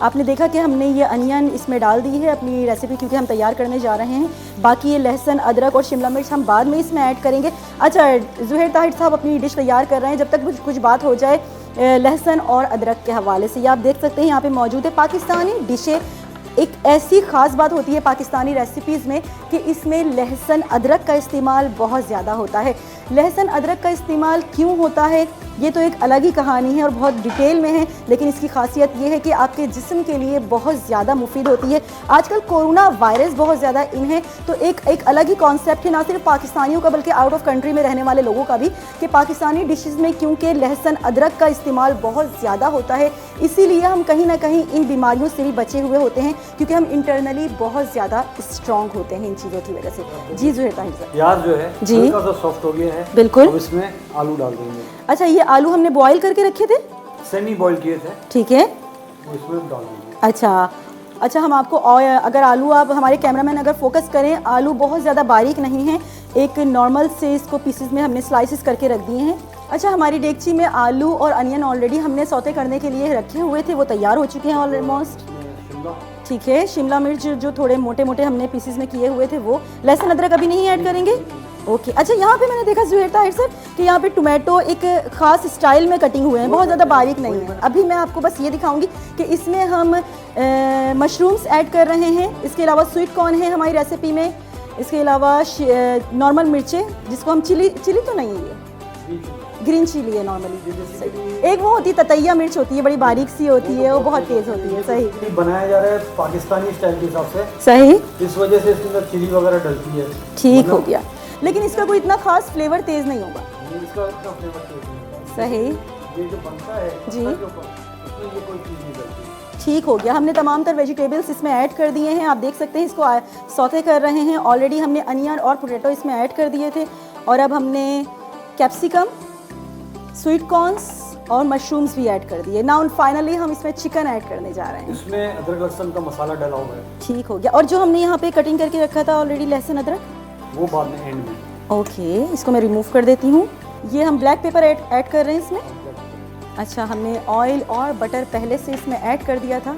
آپ نے دیکھا کہ ہم نے یہ انین اس میں ڈال دی ہے اپنی ریسیپی کیونکہ ہم تیار کرنے جا رہے ہیں. باقی یہ لہسن ادرک اور شملہ مرچ ہم بعد میں اس میں ایڈ کریں گے. اچھا زہیر طاہر صاحب اپنی ڈش تیار کر رہے ہیں, جب تک کچھ بات ہو جائے لہسن اور ادرک کے حوالے سے. یہ آپ دیکھ سکتے ہیں یہاں پہ موجود ہے پاکستانی ڈشیں. ایک ایسی خاص بات ہوتی ہے پاکستانی ریسیپیز میں کہ اس میں لہسن ادرک کا استعمال بہت زیادہ ہوتا ہے. لہسن ادرک کا استعمال کیوں ہوتا ہے یہ تو ایک الگ ہی کہانی ہے اور بہت ڈیٹیل میں ہے, لیکن اس کی خاصیت یہ ہے کہ آپ کے جسم کے لیے بہت زیادہ مفید ہوتی ہے. آج کل کورونا وائرس بہت زیادہ ان ہے, تو ایک الگ ہی کانسیپٹ ہے نہ صرف پاکستانیوں کا بلکہ آؤٹ آف کنٹری میں رہنے والے لوگوں کا بھی, کہ پاکستانی ڈشز میں کیونکہ لہسن ادرک کا استعمال بہت زیادہ ہوتا ہے اسی لیے ہم کہیں نہ کہیں ان بیماریوں سے بھی بچے ہوئے ہوتے ہیں, کیونکہ ہم انٹرنلی بہت زیادہ اسٹرانگ ہوتے ہیں ان چیزوں کی وجہ سے. جی زہیر طاہر صاحب. پیاز جو ہے جی سافٹ ہو گیا ہے, بالکل. اب اس میں آلو ڈال دیں گے. اچھا یہ آلو ہم نے بوائل کر کے رکھے تھے, سیمی بوائل کیے تھے, ٹھیک ہے, اس میں ڈال دیں گے. اچھا ہم آپ کو اگر آلو آپ ہمارے کیمرہ مین اگر فوکس کریں, آلو بہت زیادہ باریک نہیں ہیں, ایک نارمل سے اس کو پیسز میں ہم نے سلائسز کر کے رکھ دیے ہیں. اچھا ہماری ڈیگچی میں آلو اور انین آلریڈی ہم نے سوتے کرنے کے لیے رکھے ہوئے تھے, وہ تیار ہو چکے ہیں آلموسٹ. ٹھیک ہے, شملہ مرچ جو تھوڑے موٹے موٹے ہم نے پیسز میں کیے ہوئے تھے وہ. لہسن ادرک ابھی نہیں ایڈ کریں گے, اوکے. اچھا یہاں پہ میں نے دیکھا زہیر طاہر صاحب کہ یہاں پہ ٹومیٹو ایک خاص اسٹائل میں کٹنگ ہوئے ہیں, بہت زیادہ باریک نہیں ہے. ابھی میں آپ کو بس یہ دکھاؤں گی کہ اس میں ہم مشرومز ایڈ کر رہے ہیں, اس کے علاوہ سویٹ کارن ہے ہماری ریسیپی میں, اس کے علاوہ نارمل مرچیں جس کو ہم چلی تو نہیں ہے, گرین چلی ہے نارملی. ایک وہ ہوتی ہے تتیا مرچ ہوتی ہے, بڑی باریک سی ہوتی ہے, وہ بہت تیز ہوتی ہے. صحیح بنایا جا رہا ہے پاکستانی اسٹائل کے حساب سے, صحیح, اس وجہ سے اس کے اندر چلی وغیرہ ڈلتی ہے. ٹھیک ہو گیا, لیکن اس کا کوئی اتنا خاص فلیور تیز نہیں ہوگا. اس کا اتنا فلیور تیز نہیں ہوگا. صحیح, یہ جو بنتا ہے جی اس میں یہ کوئی چیز نہیں ڈلتی. ٹھیک ہو گیا. ہم نے تمام تر ویجیٹیبلس اس میں ایڈ کر دیے ہیں, آپ دیکھ سکتے ہیں اس کو سوتے کر رہے ہیں. آلریڈی ہم نے انین اور پوٹیٹو اس میں ایڈ کر دیے تھے, اور اب ہم نے کیپسیکم, سویٹ کارنس اور مشرومز بھی ایڈ کر دیے. ناؤ فائنلی ہم اس میں چکن ایڈ کرنے جا رہے ہیں. اس میں ادرک لہسن کا مسالہ ڈلا ہوا ہے. ٹھیک ہو گیا. اور جو ہم نے یہاں پہ کٹنگ کر کے رکھا تھا آلریڈی لہسن ادرک, وہ بعد میں اینڈ میں. اوکے, اس کو میں ریموو کر دیتی ہوں. یہ ہم بلیک پیپر ایڈ کر رہے ہیں اس میں. اچھا ہم نے آئل اور بٹر پہلے سے اس میں ایڈ کر دیا تھا.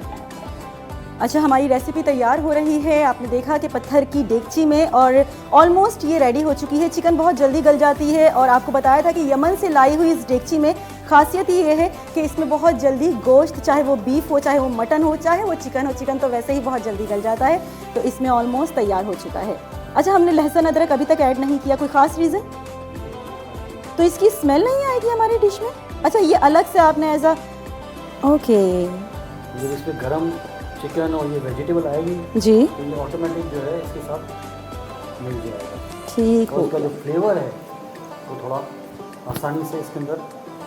اچھا ہماری ریسیپی تیار ہو رہی ہے, آپ نے دیکھا کہ پتھر کی ڈیگچی میں, اور آلموسٹ یہ ریڈی ہو چکی ہے. چکن بہت جلدی گل جاتی ہے, اور آپ کو بتایا تھا کہ یمن سے لائی ہوئی اس ڈیگچی میں خاصیت یہ ہے کہ اس میں بہت جلدی گوشت, چاہے وہ بیف ہو, چاہے وہ مٹن ہو, چاہے وہ چکن ہو, چکن تو ویسے ہی بہت جلدی گل جاتا ہے, تو اس میں آلموسٹ تیار ہو چکا ہے. اچھا ہم نے لہسن ادرک ابھی تک ایڈ نہیں کیا, کوئی خاص ریزن؟ تو اس کی اسمیل نہیں آئے گی ہماری ڈش میں. اچھا یہ الگ سے آپ نے ایز اے, اوکے, جب اس پہ گرم چکن اور یہ ویجیٹیبل آئے گی جی, تو یہ آٹومیٹک جو ہے اس کے ساتھ مل جائے گا. ٹھیک ہو اس کا گیا. جو فلیور ہے وہ تھوڑا آسانی سے اس کے اندر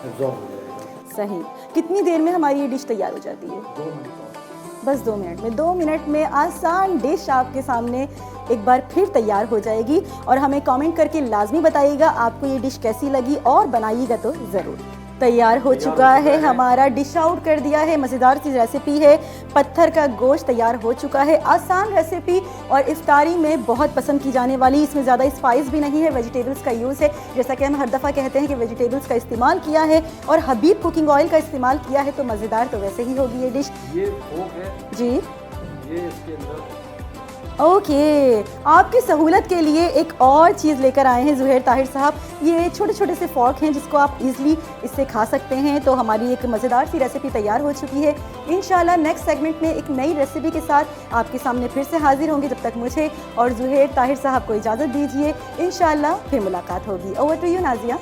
ایبزارب ہو جائے گا. صحیح. کتنی دیر میں ہماری یہ ڈش تیار ہو جاتی ہے؟ 2 منٹ. بس 2 منٹ میں. 2 منٹ میں آسان ڈش آپ کے سامنے ایک بار پھر تیار ہو جائے گی, اور ہمیں کامنٹ کر کے لازمی بتائیے گا آپ کو یہ ڈش کیسی لگی, اور بنائیے گا تو ضرور. تیار ہو چکا ہے ہمارا, ڈش آؤٹ کر دیا ہے. مزیدار سی ریسیپی ہے, پتھر کا گوشت تیار ہو چکا ہے. آسان ریسیپی اور افطاری میں بہت پسند کی جانے والی. اس میں زیادہ اسپائس بھی نہیں ہے, ویجیٹیبلس کا یوز ہے, جیسا کہ ہم ہر دفعہ کہتے ہیں کہ ویجیٹیبلس کا استعمال کیا ہے اور حبیب کوکنگ آئل کا استعمال کیا ہے, تو مزیدار تو ویسے ہی ہوگی یہ ڈش. یہ فورک ہے جی, یہ اس کے اندر. اوکے, آپ کی سہولت کے لیے ایک اور چیز لے کر آئے ہیں زہیر طاہر صاحب. یہ چھوٹے چھوٹے سے فورک ہیں جس کو آپ ایزلی اس سے کھا سکتے ہیں. تو ہماری ایک مزیدار سی ریسیپی تیار ہو چکی ہے. انشاءاللہ نیکسٹ سیگمنٹ میں ایک نئی ریسیپی کے ساتھ آپ کے سامنے پھر سے حاضر ہوں گے. جب تک مجھے اور زہیر طاہر صاحب کو اجازت دیجیے, انشاءاللہ پھر ملاقات ہوگی. Over to you Nazia.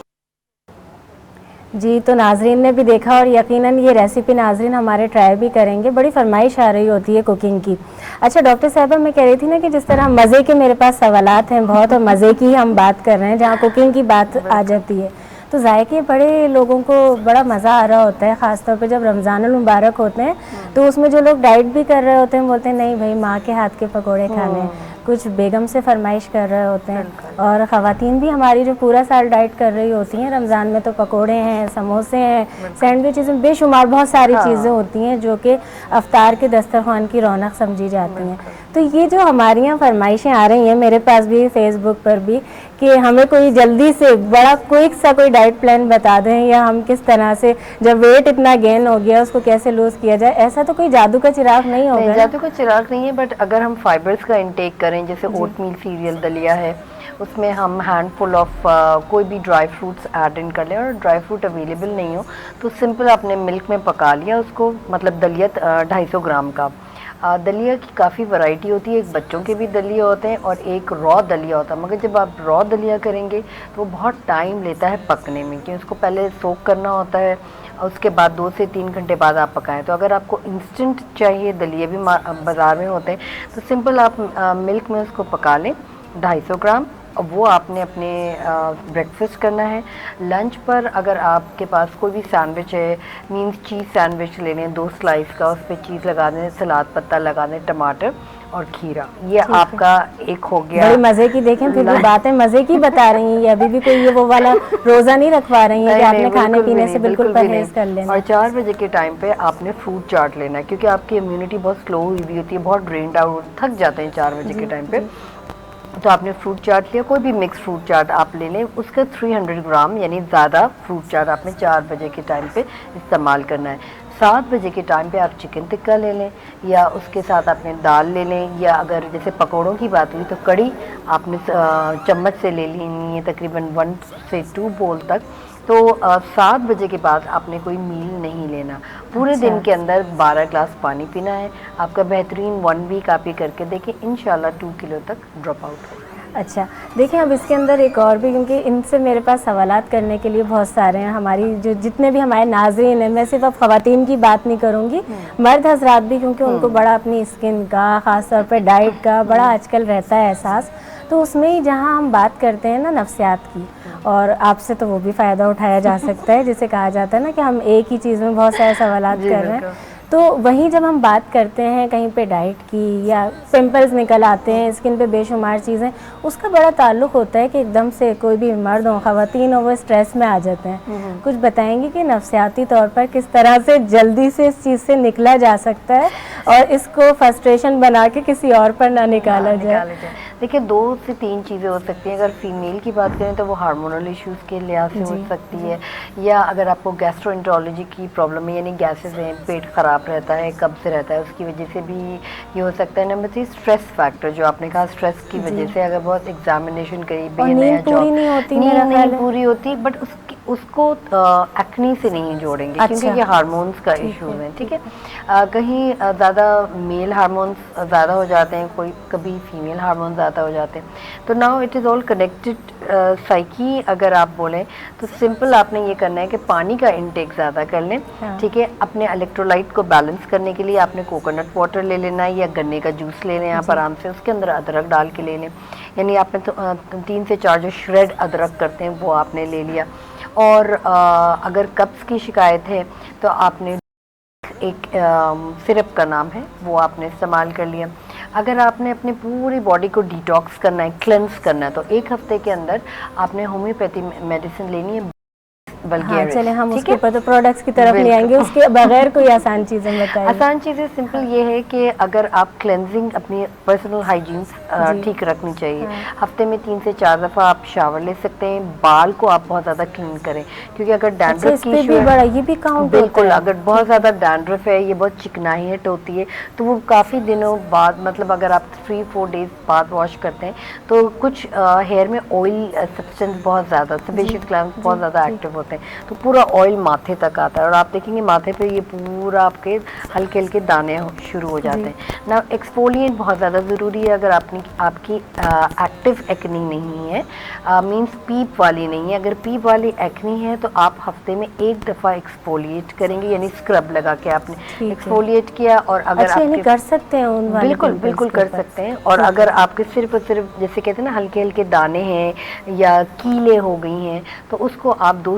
جی, تو ناظرین نے بھی دیکھا, اور یقیناً یہ ریسیپی ناظرین ہمارے ٹرائی بھی کریں گے. بڑی فرمائش آ رہی ہوتی ہے کوکنگ کی. اچھا ڈاکٹر صاحبہ, میں کہہ رہی تھی نا کہ جس طرح مزے کے میرے پاس سوالات ہیں بہت, اور مزے کی ہم بات کر رہے ہیں, جہاں کوکنگ کی بات آ جاتی ہے تو ذائقے بڑے لوگوں کو بڑا مزہ آ رہا ہوتا ہے, خاص طور پہ جب رمضان المبارک ہوتے ہیں, تو اس میں جو لوگ ڈائٹ بھی کر رہے ہوتے ہیں بولتے ہیں نہیں بھائی ماں کے ہاتھ کے پکوڑے کھانے ہیں. کچھ بیگم سے فرمائش کر رہے ہوتے ہیں، اور خواتین بھی ہماری جو پورا سال ڈائٹ کر رہی ہوتی ہیں، رمضان میں تو پکوڑے ہیں، سموسے ہیں، سینڈوچز ہیں، بے شمار بہت ساری چیزیں ہوتی ہیں جو کہ افطار کے دسترخوان کی رونق سمجھی جاتی ہیں. تو یہ جو ہماری یہاں فرمائشیں آ رہی ہیں میرے پاس بھی فیس بک پر بھی کہ ہمیں کوئی جلدی سے بڑا کوئک سا کوئی ڈائٹ پلان بتا دیں، یا ہم کس طرح سے جب ویٹ اتنا گین ہو گیا اس کو کیسے لوز کیا جائے. ایسا تو کوئی جادو کا چراغ نہیں ہوگا؟ جادو کا چراغ نہیں ہے، بٹ اگر ہم فائبرز کا انٹیک کریں، جیسے اوٹ میل سیریل دلیا ہے، اس میں ہم ہینڈ فل آف کوئی بھی ڈرائی فروٹس ایڈ ان کر لیں، اور ڈرائی فروٹ اویلیبل نہیں ہو تو سمپل آپ نے ملک میں پکا لیا اس کو، مطلب دلیا 250 گرام کا. دلیا کی کافی ورائٹی ہوتی ہے، ایک بچوں کے بھی دلیا ہوتے ہیں اور ایک را دلیا ہوتا ہے، مگر جب آپ را دلیا کریں گے تو وہ بہت ٹائم لیتا ہے پکنے میں، کہ اس کو پہلے سوک کرنا ہوتا ہے، اس کے بعد 2 سے 3 گھنٹے بعد آپ پکائیں. تو اگر آپ کو انسٹنٹ چاہیے، دلیے بھی بازار میں ہوتے ہیں، تو سمپل آپ ملک میں اس کو پکا لیں 250 گرام. وہ آپ نے اپنے بریکفسٹ کرنا ہے. لنچ پر اگر آپ کے پاس کوئی بھی سینڈوچ ہے، مینس چیز سینڈوچ لے لیں 2 سلائس کا، اس پہ چیز لگا دیں، سلاد پتہ لگا دیں، ٹماٹر اور کھیرا، یہ آپ کا ایک ہو گیا. بڑی مزے کی، دیکھیں پھر بھی باتیں مزے کی بتا رہی ہیں، یہ ابھی بھی کوئی یہ وہ والا روزہ نہیں رکھوا رہی ہیں کہ آپ نے کھانے پینے سے بالکل پرہیز کر لینا. اور 4 بجے کے ٹائم پہ آپ نے فروٹ چاٹ لینا ہے، کیونکہ آپ کی امیونٹی بہت سلو ہوئی ہوئی ہوتی ہے، بہت ڈرینڈ آؤٹ، تھک جاتے ہیں 4 بجے کے ٹائم پہ. تو آپ نے فروٹ چاٹ لیا، کوئی بھی مکس فروٹ چاٹ آپ لے لیں، اس کا 300 گرام یعنی زیادہ فروٹ چاٹ آپ نے 4 بجے کے ٹائم پہ استعمال کرنا ہے. 7 بجے کے ٹائم پہ آپ چکن ٹکا لے لیں، یا اس کے ساتھ آپ نے دال لے لیں، یا اگر جیسے پکوڑوں کی بات ہوئی تو کڑی آپ نے چمچ سے لے لینی ہے، تقریباً 1 سے 2 بول تک. تو 7 بجے کے بعد آپ نے کوئی میل نہیں لینا. پورے دن کے اندر 12 گلاس پانی پینا ہے. آپ کا بہترین 1 ویک آپ یہ کر کے دیکھیں، انشاءاللہ 2 کلو تک ڈراپ آؤٹ ہوگا. اچھا دیکھیں اب اس کے اندر ایک اور بھی، کیونکہ ان سے میرے پاس سوالات کرنے کے لیے بہت سارے ہیں. ہماری جو جتنے بھی ہمارے ناظرین ہیں، میں صرف اب خواتین کی بات نہیں کروں گی، مرد حضرات بھی، کیونکہ ان کو بڑا اپنی اسکن کا، خاص طور پہ ڈائٹ کا بڑا آج کل رہتا ہے احساس. تو اس میں ہی جہاں ہم بات کرتے ہیں نا نفسیات کی، اور آپ سے تو وہ بھی فائدہ اٹھایا جا سکتا ہے، جسے کہا جاتا ہے نا کہ ہم ایک ہی چیز میں بہت سارے سوالات کر رہے ہیں. تو وہیں جب ہم بات کرتے ہیں کہیں پہ ڈائٹ کی، یا پمپلز نکل آتے ہیں اسکن پہ بے شمار چیزیں، اس کا بڑا تعلق ہوتا ہے کہ ایک دم سے کوئی بھی مرد ہو خواتین ہو وہ اسٹریس میں آ جاتے ہیں. کچھ بتائیں گے کہ نفسیاتی طور پر کس طرح سے جلدی سے اس چیز سے نکلا جا سکتا ہے اور اس کو فرسٹریشن بنا کے کسی اور پر نہ نکالا جائے؟ دیکھیے 2 سے 3 چیزیں ہو سکتی ہیں. اگر فیمیل کی بات کریں تو وہ ہارمونل ایشوز کے لحاظ سے ہو سکتی ہے، یا اگر آپ کو گیسٹرو انٹرالوجی کی پرابلم ہے، یعنی گیسز ہیں، پیٹ خراب رہتا ہے، قبض رہتا ہے، اس کی وجہ سے بھی یہ ہو سکتا ہے. نمبر 3 اسٹریس فیکٹر، جو آپ نے کہا اسٹریس کی وجہ سے اگر بہت ایگزامینیشن قریب ہے، نیند پوری نہیں ہوتی، نہیں پوری ہوتی، بٹ اس کو ایکنی سے نہیں جوڑیں گے، کیونکہ یہ ہارمونز کا ایشو ہے. ٹھیک ہے، کہیں زیادہ میل ہارمونز زیادہ ہو جاتے ہیں، کوئی کبھی فیمیل ہارمونز زیادہ ہو جاتے ہیں. تو now it is all connected psyche. اگر آپ بولیں تو سمپل آپ نے یہ کرنا ہے کہ پانی کا انٹیک زیادہ کر لیں. ٹھیک ہے، اپنے الیکٹرولائٹ کو بیلنس کرنے کے لیے آپ نے کوکونٹ واٹر لے لینا ہے، یا گنے کا جوس لے لیں آپ آرام سے، اس کے اندر ادرک ڈال کے لے لیں. یعنی آپ نے 3 سے 4 جو شریڈ ادرک کرتے ہیں وہ آپ نے لے لیا. اور اگر قبض کی شکایت ہے تو آپ نے ایک سرپ کا نام ہے وہ آپ نے استعمال کر لیا. اگر آپ نے اپنی پوری باڈی کو ڈیٹاکس کرنا ہے، کلینس کرنا ہے، تو 1 ہفتے کے اندر آپ نے ہومیوپیتھی میڈیسن لینی ہے. چلیں ہم اس کے اوپر تو پروڈکٹس کی طرف لے آئیں گے، اس کے بغیر کوئی آسان چیزیں بتائیں. آسان چیزیں سمپل یہ ہے کہ اگر آپ کلینزنگ اپنی پرسنل ہائیجین ٹھیک رکھنی چاہیے. ہفتے میں 3 سے 4 دفعہ آپ شاور لے سکتے ہیں. بال کو آپ بہت زیادہ کلین کریں، کیونکہ اگر ڈینڈرف کی ایشو ہے، یہ بھی کاؤنٹ بالکل، اگر بہت زیادہ ڈینڈرف ہے، یہ بہت چکناہٹ ہوتی ہے، تو وہ کافی دنوں بعد، مطلب اگر آپ 3-4 ڈیز بعد واش کرتے ہیں تو کچھ ہیئر میں آئل سبسٹینس بہت زیادہ، سیبیشس گلینڈز بہت زیادہ ایکٹیو ہوتے ہیں، تو پورا آئل ماتھے تک آتا ہے، اور آپ دیکھیں گے ماتھے پہ یہ پورا آپ کے ہلکے ہلکے دانے شروع ہو جاتے ہیں. نا ایکسفولیٹ بہت زیادہ ضروری ہے. اگر آپ کی ایکٹیو ایکنی نہیں ہے، مینس پیپ والی نہیں ہے، اگر پیپ والی ایکنی ہے تو آپ ہفتے میں 1 دفعہ ایکسفولیٹ کریں گے، یعنی اسکرب لگا کے آپ نے ایکسفولیٹ کیا. اور اگر آپ کر سکتے ہیں بالکل کر سکتے ہیں. اور اگر آپ کے صرف اور صرف جیسے کہتے ہیں نا ہلکے ہلکے دانے ہیں یا کیلیں ہو گئی ہیں، تو اس کو آپ 2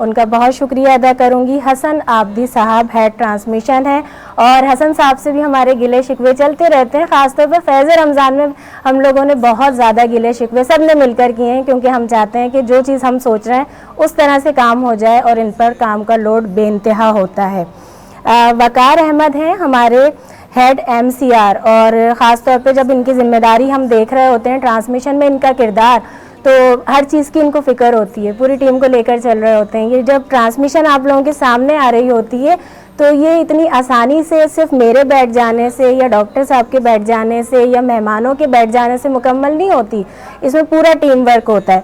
ان کا بہت شکریہ ادا کروں گی. حسن آبدی صاحب ہیڈ ٹرانسمیشن ہیں, اور حسن صاحب سے بھی ہمارے گلے شکوے چلتے رہتے ہیں. خاص طور پر فیض رمضان میں ہم لوگوں نے بہت زیادہ گلے شکوے سب نے مل کر کیے ہیں, کیونکہ ہم چاہتے ہیں کہ جو چیز ہم سوچ رہے ہیں اس طرح سے کام ہو جائے, اور ان پر کام کا لوڈ بے انتہا ہوتا ہے. وقار احمد ہیں ہمارے ہیڈ MCR, اور خاص طور پہ جب ان کی ذمہ داری ہم دیکھ رہے ہوتے ہیں ٹرانسمیشن میں ان کا کردار, تو ہر چیز کی ان کو فکر ہوتی ہے, پوری ٹیم کو لے کر چل رہے ہوتے ہیں. یہ جب ٹرانسمیشن آپ لوگوں کے سامنے آ رہی ہوتی ہے تو یہ اتنی آسانی سے صرف میرے بیٹھ جانے سے یا ڈاکٹر صاحب کے بیٹھ جانے سے یا مہمانوں کے بیٹھ جانے سے مکمل نہیں ہوتی, اس میں پورا ٹیم ورک ہوتا ہے.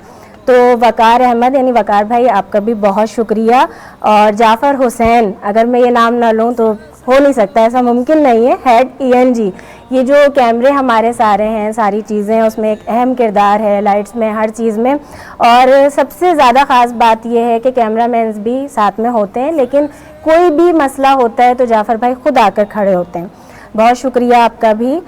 تو وقار احمد یعنی وقار بھائی, آپ کا بھی بہت شکریہ. اور جعفر حسین, اگر میں یہ نام نہ لوں تو ہو نہیں سکتا, ایسا ممکن نہیں ہے, ہیڈ ENG. یہ جو کیمرے ہمارے سارے ہیں, ساری چیزیں, اس میں ایک اہم کردار ہے, لائٹس میں, ہر چیز میں. اور سب سے زیادہ خاص بات یہ ہے کہ کیمرہ مینز بھی ساتھ میں ہوتے ہیں, لیکن کوئی بھی مسئلہ ہوتا ہے تو جعفر بھائی خود آ کر کھڑے ہوتے ہیں. بہت شکریہ آپ کا بھی.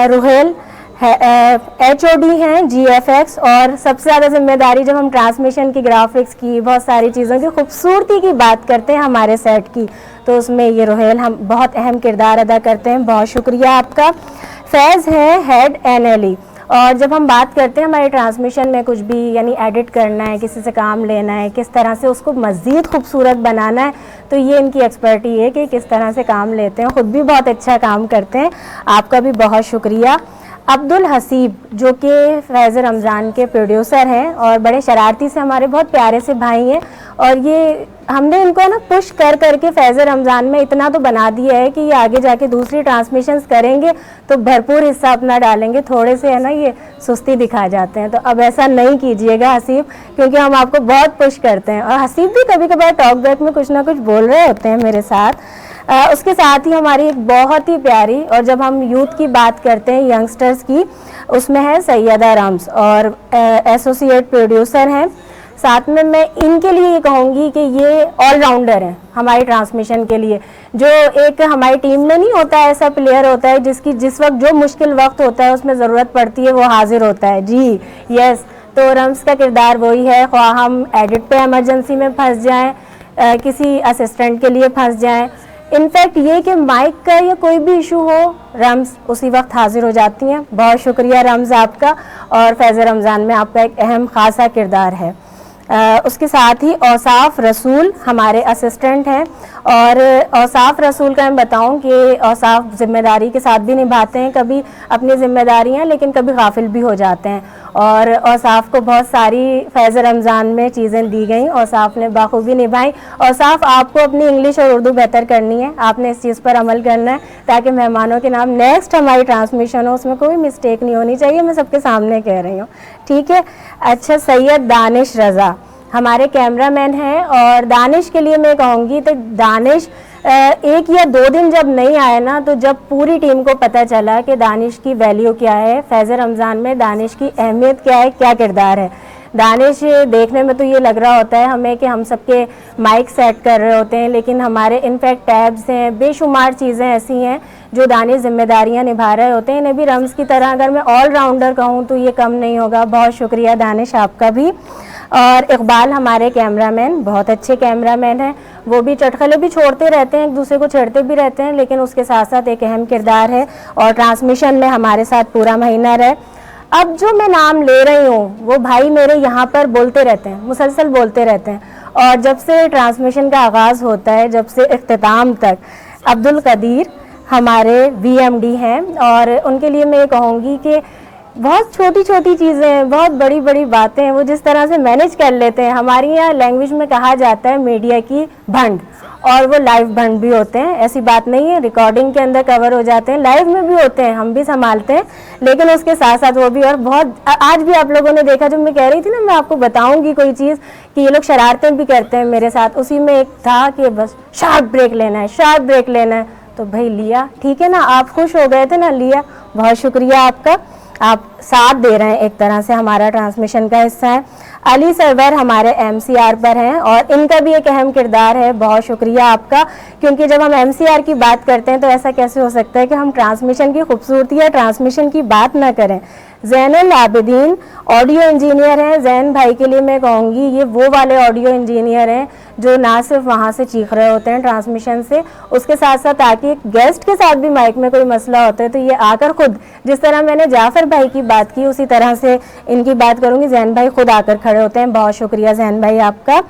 روہیل HOD ہیں GFX, اور سب سے زیادہ ذمہ داری جب ہم ٹرانسمیشن کی, گرافکس کی, بہت ساری چیزوں کی خوبصورتی کی بات کرتے ہیں ہمارے سیٹ کی, تو اس میں یہ روہیل ہم بہت اہم کردار ادا کرتے ہیں. بہت شکریہ آپ کا. فیض ہے ہیڈ NLE, اور جب ہم بات کرتے ہیں ہمارے ٹرانسمیشن میں کچھ بھی یعنی ایڈٹ کرنا ہے, کسی سے کام لینا ہے, کس طرح سے اس کو مزید خوبصورت بنانا ہے, تو یہ ان کی ایکسپرٹی ہے کہ کس طرح سے کام لیتے ہیں. خود بھی بہت اچھا کام کرتے ہیں. آپ کا بھی بہت شکریہ. عبدالحسیب جو کہ فیض رمضان کے پروڈیوسر ہیں اور بڑے شرارتی سے ہمارے بہت پیارے سے بھائی ہیں, اور یہ ہم نے ان کو نا پش کر کے فیض رمضان میں اتنا تو بنا دیا ہے کہ یہ آگے جا کے دوسری ٹرانسمیشنز کریں گے تو بھرپور حصہ اپنا ڈالیں گے. تھوڑے سے ہے نا یہ سستی دکھا جاتے ہیں, تو اب ایسا نہیں کیجیے گا حسیب, کیونکہ ہم آپ کو بہت پش کرتے ہیں. اور حسیب بھی کبھی کبھار ٹاک بیک میں کچھ نہ کچھ بول رہے ہوتے ہیں میرے ساتھ. اس کے ساتھ ہی ہماری ایک بہت ہی پیاری, اور جب ہم یوتھ کی بات کرتے ہیں ینگسٹرز کی, اس میں ہے سیدہ رمز, اور ایسوسیٹ پروڈیوسر ہیں. ساتھ میں ان کے لیے یہ کہوں گی کہ یہ آل راؤنڈر ہیں ہماری ٹرانسمیشن کے لیے. جو ایک ہماری ٹیم میں نہیں ہوتا ہے ایسا پلیئر ہوتا ہے جس وقت جو مشکل وقت ہوتا ہے اس میں ضرورت پڑتی ہے وہ حاضر ہوتا ہے. جی یس, تو رمز کا کردار وہی ہے, خواہ ہم ایڈٹ پہ ایمرجنسی میں پھنس جائیں, کسی اسسٹنٹ کے لیے پھنس جائیں, انفیکٹ یہ کہ مائک کا یا کوئی بھی ایشو ہو, رمز اسی وقت حاضر ہو جاتی ہیں. بہت شکریہ رمز آپ کا, اور فیض رمضان میں آپ کا ایک اہم خاصا کردار ہے. اس کے ساتھ ہی اوصاف رسول ہمارے اسسٹنٹ ہیں, اور اوصاف رسول کا میں بتاؤں کہ اوصاف ذمہ داری کے ساتھ بھی نبھاتے ہیں کبھی اپنی ذمہ داریاں, لیکن کبھی غافل بھی ہو جاتے ہیں. اور اوصاف کو بہت ساری فیض رمضان میں چیزیں دی گئیں, اوصاف نے بخوبی نبھائیں. اوصاف آپ کو اپنی انگلش اور اردو بہتر کرنی ہے, آپ نے اس چیز پر عمل کرنا ہے تاکہ مہمانوں کے نام نیکسٹ ہماری ٹرانسمیشن ہو, اس میں کوئی مسٹیک نہیں ہونی چاہیے. میں سب کے سامنے کہہ رہی ہوں, ٹھیک ہے. اچھا, سید دانش رضا ہمارے کیمرہ مین ہیں, اور دانش کے لیے میں کہوں گی تو دانش ایک یا دو دن جب نہیں آئے نا, تو جب پوری ٹیم کو پتہ چلا کہ دانش کی ویلیو کیا ہے, فیض رمضان میں دانش کی اہمیت کیا ہے, کیا کردار ہے. دانش دیکھنے میں تو یہ لگ رہا ہوتا ہے ہمیں کہ ہم سب کے مائک سیٹ کر رہے ہوتے ہیں, لیکن ہمارے انفیکٹ ٹیبز ہیں, بے شمار چیزیں ایسی ہیں جو دانش ذمہ داریاں نبھا رہے ہوتے ہیں. انہیں بھی رمز کی طرح اگر میں آل راؤنڈر کہوں تو یہ کم نہیں ہوگا. بہت شکریہ دانش آپ کا بھی. اور اقبال ہمارے کیمرہ مین بہت اچھے کیمرہ مین ہیں, وہ بھی چٹخلے بھی چھوڑتے رہتے ہیں, ایک دوسرے کو چھیڑتے بھی رہتے ہیں, لیکن اس کے ساتھ ساتھ ایک اہم کردار ہے, اور ٹرانسمیشن میں ہمارے ساتھ پورا مہینہ رہے. اب جو میں نام لے رہی ہوں وہ بھائی میرے یہاں پر بولتے رہتے ہیں, مسلسل بولتے رہتے ہیں, اور جب سے ٹرانسمیشن کا آغاز ہوتا ہے جب سے اختتام تک, عبدالقدیر ہمارے VMD ہیں, اور ان کے لیے میں یہ کہوں گی کہ بہت چھوٹی چھوٹی چیزیں ہیں, بہت بڑی بڑی باتیں ہیں, وہ جس طرح سے مینیج کر لیتے ہیں. ہماری یہاں لینگویج میں کہا جاتا ہے میڈیا کی بھنڈ, اور وہ لائیو بھنڈ بھی ہوتے ہیں, ایسی بات نہیں ہے. ریکارڈنگ کے اندر کور ہو جاتے ہیں, لائیو میں بھی ہوتے ہیں, ہم بھی سنبھالتے ہیں, لیکن اس کے ساتھ ساتھ وہ بھی. اور بہت آج بھی آپ لوگوں نے دیکھا, جو میں کہہ رہی تھی نا میں آپ کو بتاؤں گی کوئی چیز کہ یہ لوگ شرارتیں بھی کرتے ہیں میرے ساتھ, اسی میں ایک تھا کہ بس شارپ بریک لینا ہے, شارپ بریک لینا ہے, تو بھائی لیا, ٹھیک ہے نا, آپ خوش ہو گئے تھے نا, لیا. بہت شکریہ آپ کا, آپ ساتھ دے رہے ہیں, ایک طرح سے ہمارا ٹرانسمیشن کا حصہ ہے. علی سرور ہمارے MCR پر ہیں, اور ان کا بھی ایک اہم کردار ہے. بہت شکریہ آپ کا, کیونکہ جب ہم MCR کی بات کرتے ہیں تو ایسا کیسے ہو سکتا ہے کہ ہم ٹرانسمیشن کی خوبصورتی یا ٹرانسمیشن کی بات نہ کریں. زین العابدین آڈیو انجینئر ہیں. زین بھائی کے لیے میں کہوں گی یہ وہ والے آڈیو انجینئر ہیں جو نہ صرف وہاں سے چیخ رہے ہوتے ہیں ٹرانسمیشن سے, اس کے ساتھ ساتھ آ کے گیسٹ کے ساتھ بھی مائک میں کوئی مسئلہ ہوتا ہے تو یہ آ کر خود, جس طرح میں نے جعفر بھائی کی بات کی اسی طرح سے ان کی بات کروں گی. ذہن بھائی خود آ کر کھڑے ہوتے ہیں. بہت شکریہ ذہن بھائی آپ کا.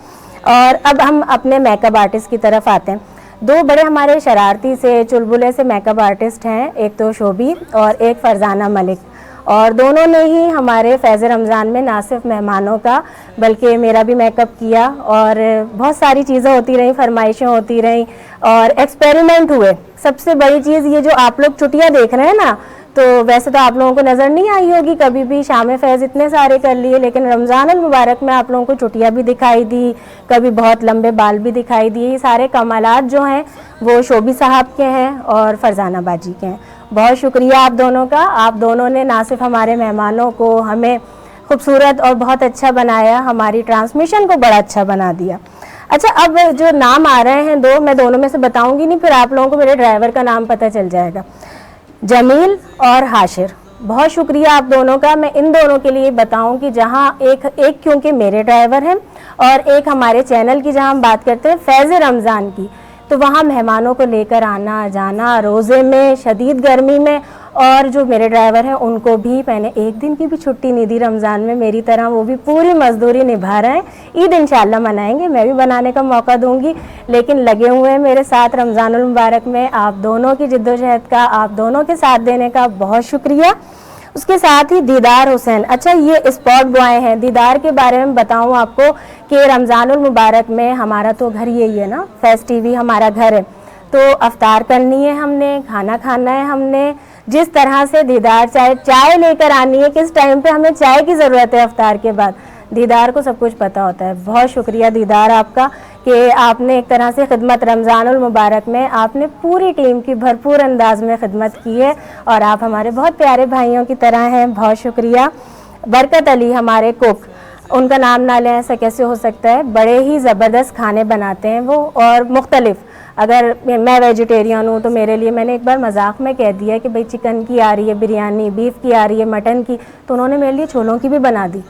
اور اب ہم اپنے میک اپ آرٹسٹ کی طرف آتے ہیں. دو بڑے ہمارے شرارتی سے چلبلے سے میک اپ آرٹسٹ ہیں, ایک تو شوبی اور ایک فرزانہ ملک, اور دونوں نے ہی ہمارے فیض رمضان میں نہ صرف مہمانوں کا بلکہ میرا بھی میک اپ کیا, اور بہت ساری چیزیں ہوتی رہیں, فرمائشیں ہوتی رہیں اور ایکسپیریمنٹ ہوئے. سب سے بڑی چیز یہ جو آپ لوگ چھٹیاں دیکھ رہے ہیں نا, تو ویسے تو آپ لوگوں کو نظر نہیں آئی ہوگی کبھی بھی, شام فیض اتنے سارے کر لیے, لیکن رمضان المبارک میں آپ لوگوں کو چھٹیاں بھی دکھائی دی, کبھی بہت لمبے بال بھی دکھائی دیے. یہ سارے کمالات جو ہیں وہ شوبی صاحب کے ہیں اور فرزانہ باجی کے ہیں. بہت شکریہ آپ دونوں کا. آپ دونوں نے نہ صرف ہمارے مہمانوں کو ہمیں خوبصورت اور بہت اچھا بنایا, ہماری ٹرانسمیشن کو بڑا اچھا بنا دیا. اچھا, اب جو نام آ رہے ہیں دو, میں دونوں میں سے بتاؤں گی نہیں, پھر آپ لوگوں کو میرے ڈرائیور کا نام پتہ چل جائے گا. جمیل اور حاشر, بہت شکریہ آپ دونوں کا. میں ان دونوں کے لیے بتاؤں کہ جہاں ایک کیونکہ میرے ڈرائیور ہیں اور ایک ہمارے چینل کی جہاں ہم بات کرتے ہیں فیض رمضان کی, تو وہاں مہمانوں کو لے کر آنا جانا روزے میں, شدید گرمی میں, اور جو میرے ڈرائیور ہیں ان کو بھی میں نے ایک دن کی بھی چھٹی نہیں دی رمضان میں, میری طرح وہ بھی پوری مزدوری نبھا رہے ہیں. عید انشاءاللہ منائیں گے, میں بھی بنانے کا موقع دوں گی, لیکن لگے ہوئے ہیں میرے ساتھ رمضان المبارک میں. آپ دونوں کی جد و جہد کا, آپ دونوں کے ساتھ دینے کا بہت شکریہ. اس کے ساتھ ہی دیدار حسین, اچھا یہ اسپاٹ بوائے ہیں. دیدار کے بارے میں بتاؤں آپ کو کہ رمضان المبارک میں ہمارا تو گھر یہی ہے نا, فیض ٹی وی ہمارا گھر ہے, تو افطار کرنی ہے ہم نے, کھانا کھانا ہے ہم نے, جس طرح سے دیدار چائے لے کر آنی ہے, کس ٹائم پہ ہمیں چائے کی ضرورت ہے افطار کے بعد, دیدار کو سب کچھ پتہ ہوتا ہے. بہت شکریہ دیدار آپ کا کہ آپ نے ایک طرح سے خدمت رمضان المبارک میں آپ نے پوری ٹیم کی بھرپور انداز میں خدمت کی ہے, اور آپ ہمارے بہت پیارے بھائیوں کی طرح ہیں. بہت شکریہ. برکت علی ہمارے کوک, ان کا نام نہ لیں ایسا کیسے ہو سکتا ہے, بڑے ہی زبردست کھانے بناتے ہیں وہ, اور مختلف. اگر میں ویجیٹیرین ہوں تو میرے لیے, میں نے ایک بار مذاق میں کہہ دیا کہ بھئی چکن کی آ رہی ہے بریانی, بیف کی آ رہی ہے, مٹن کی, تو انہوں نے میرے لیے چھولوں کی بھی بنا دی.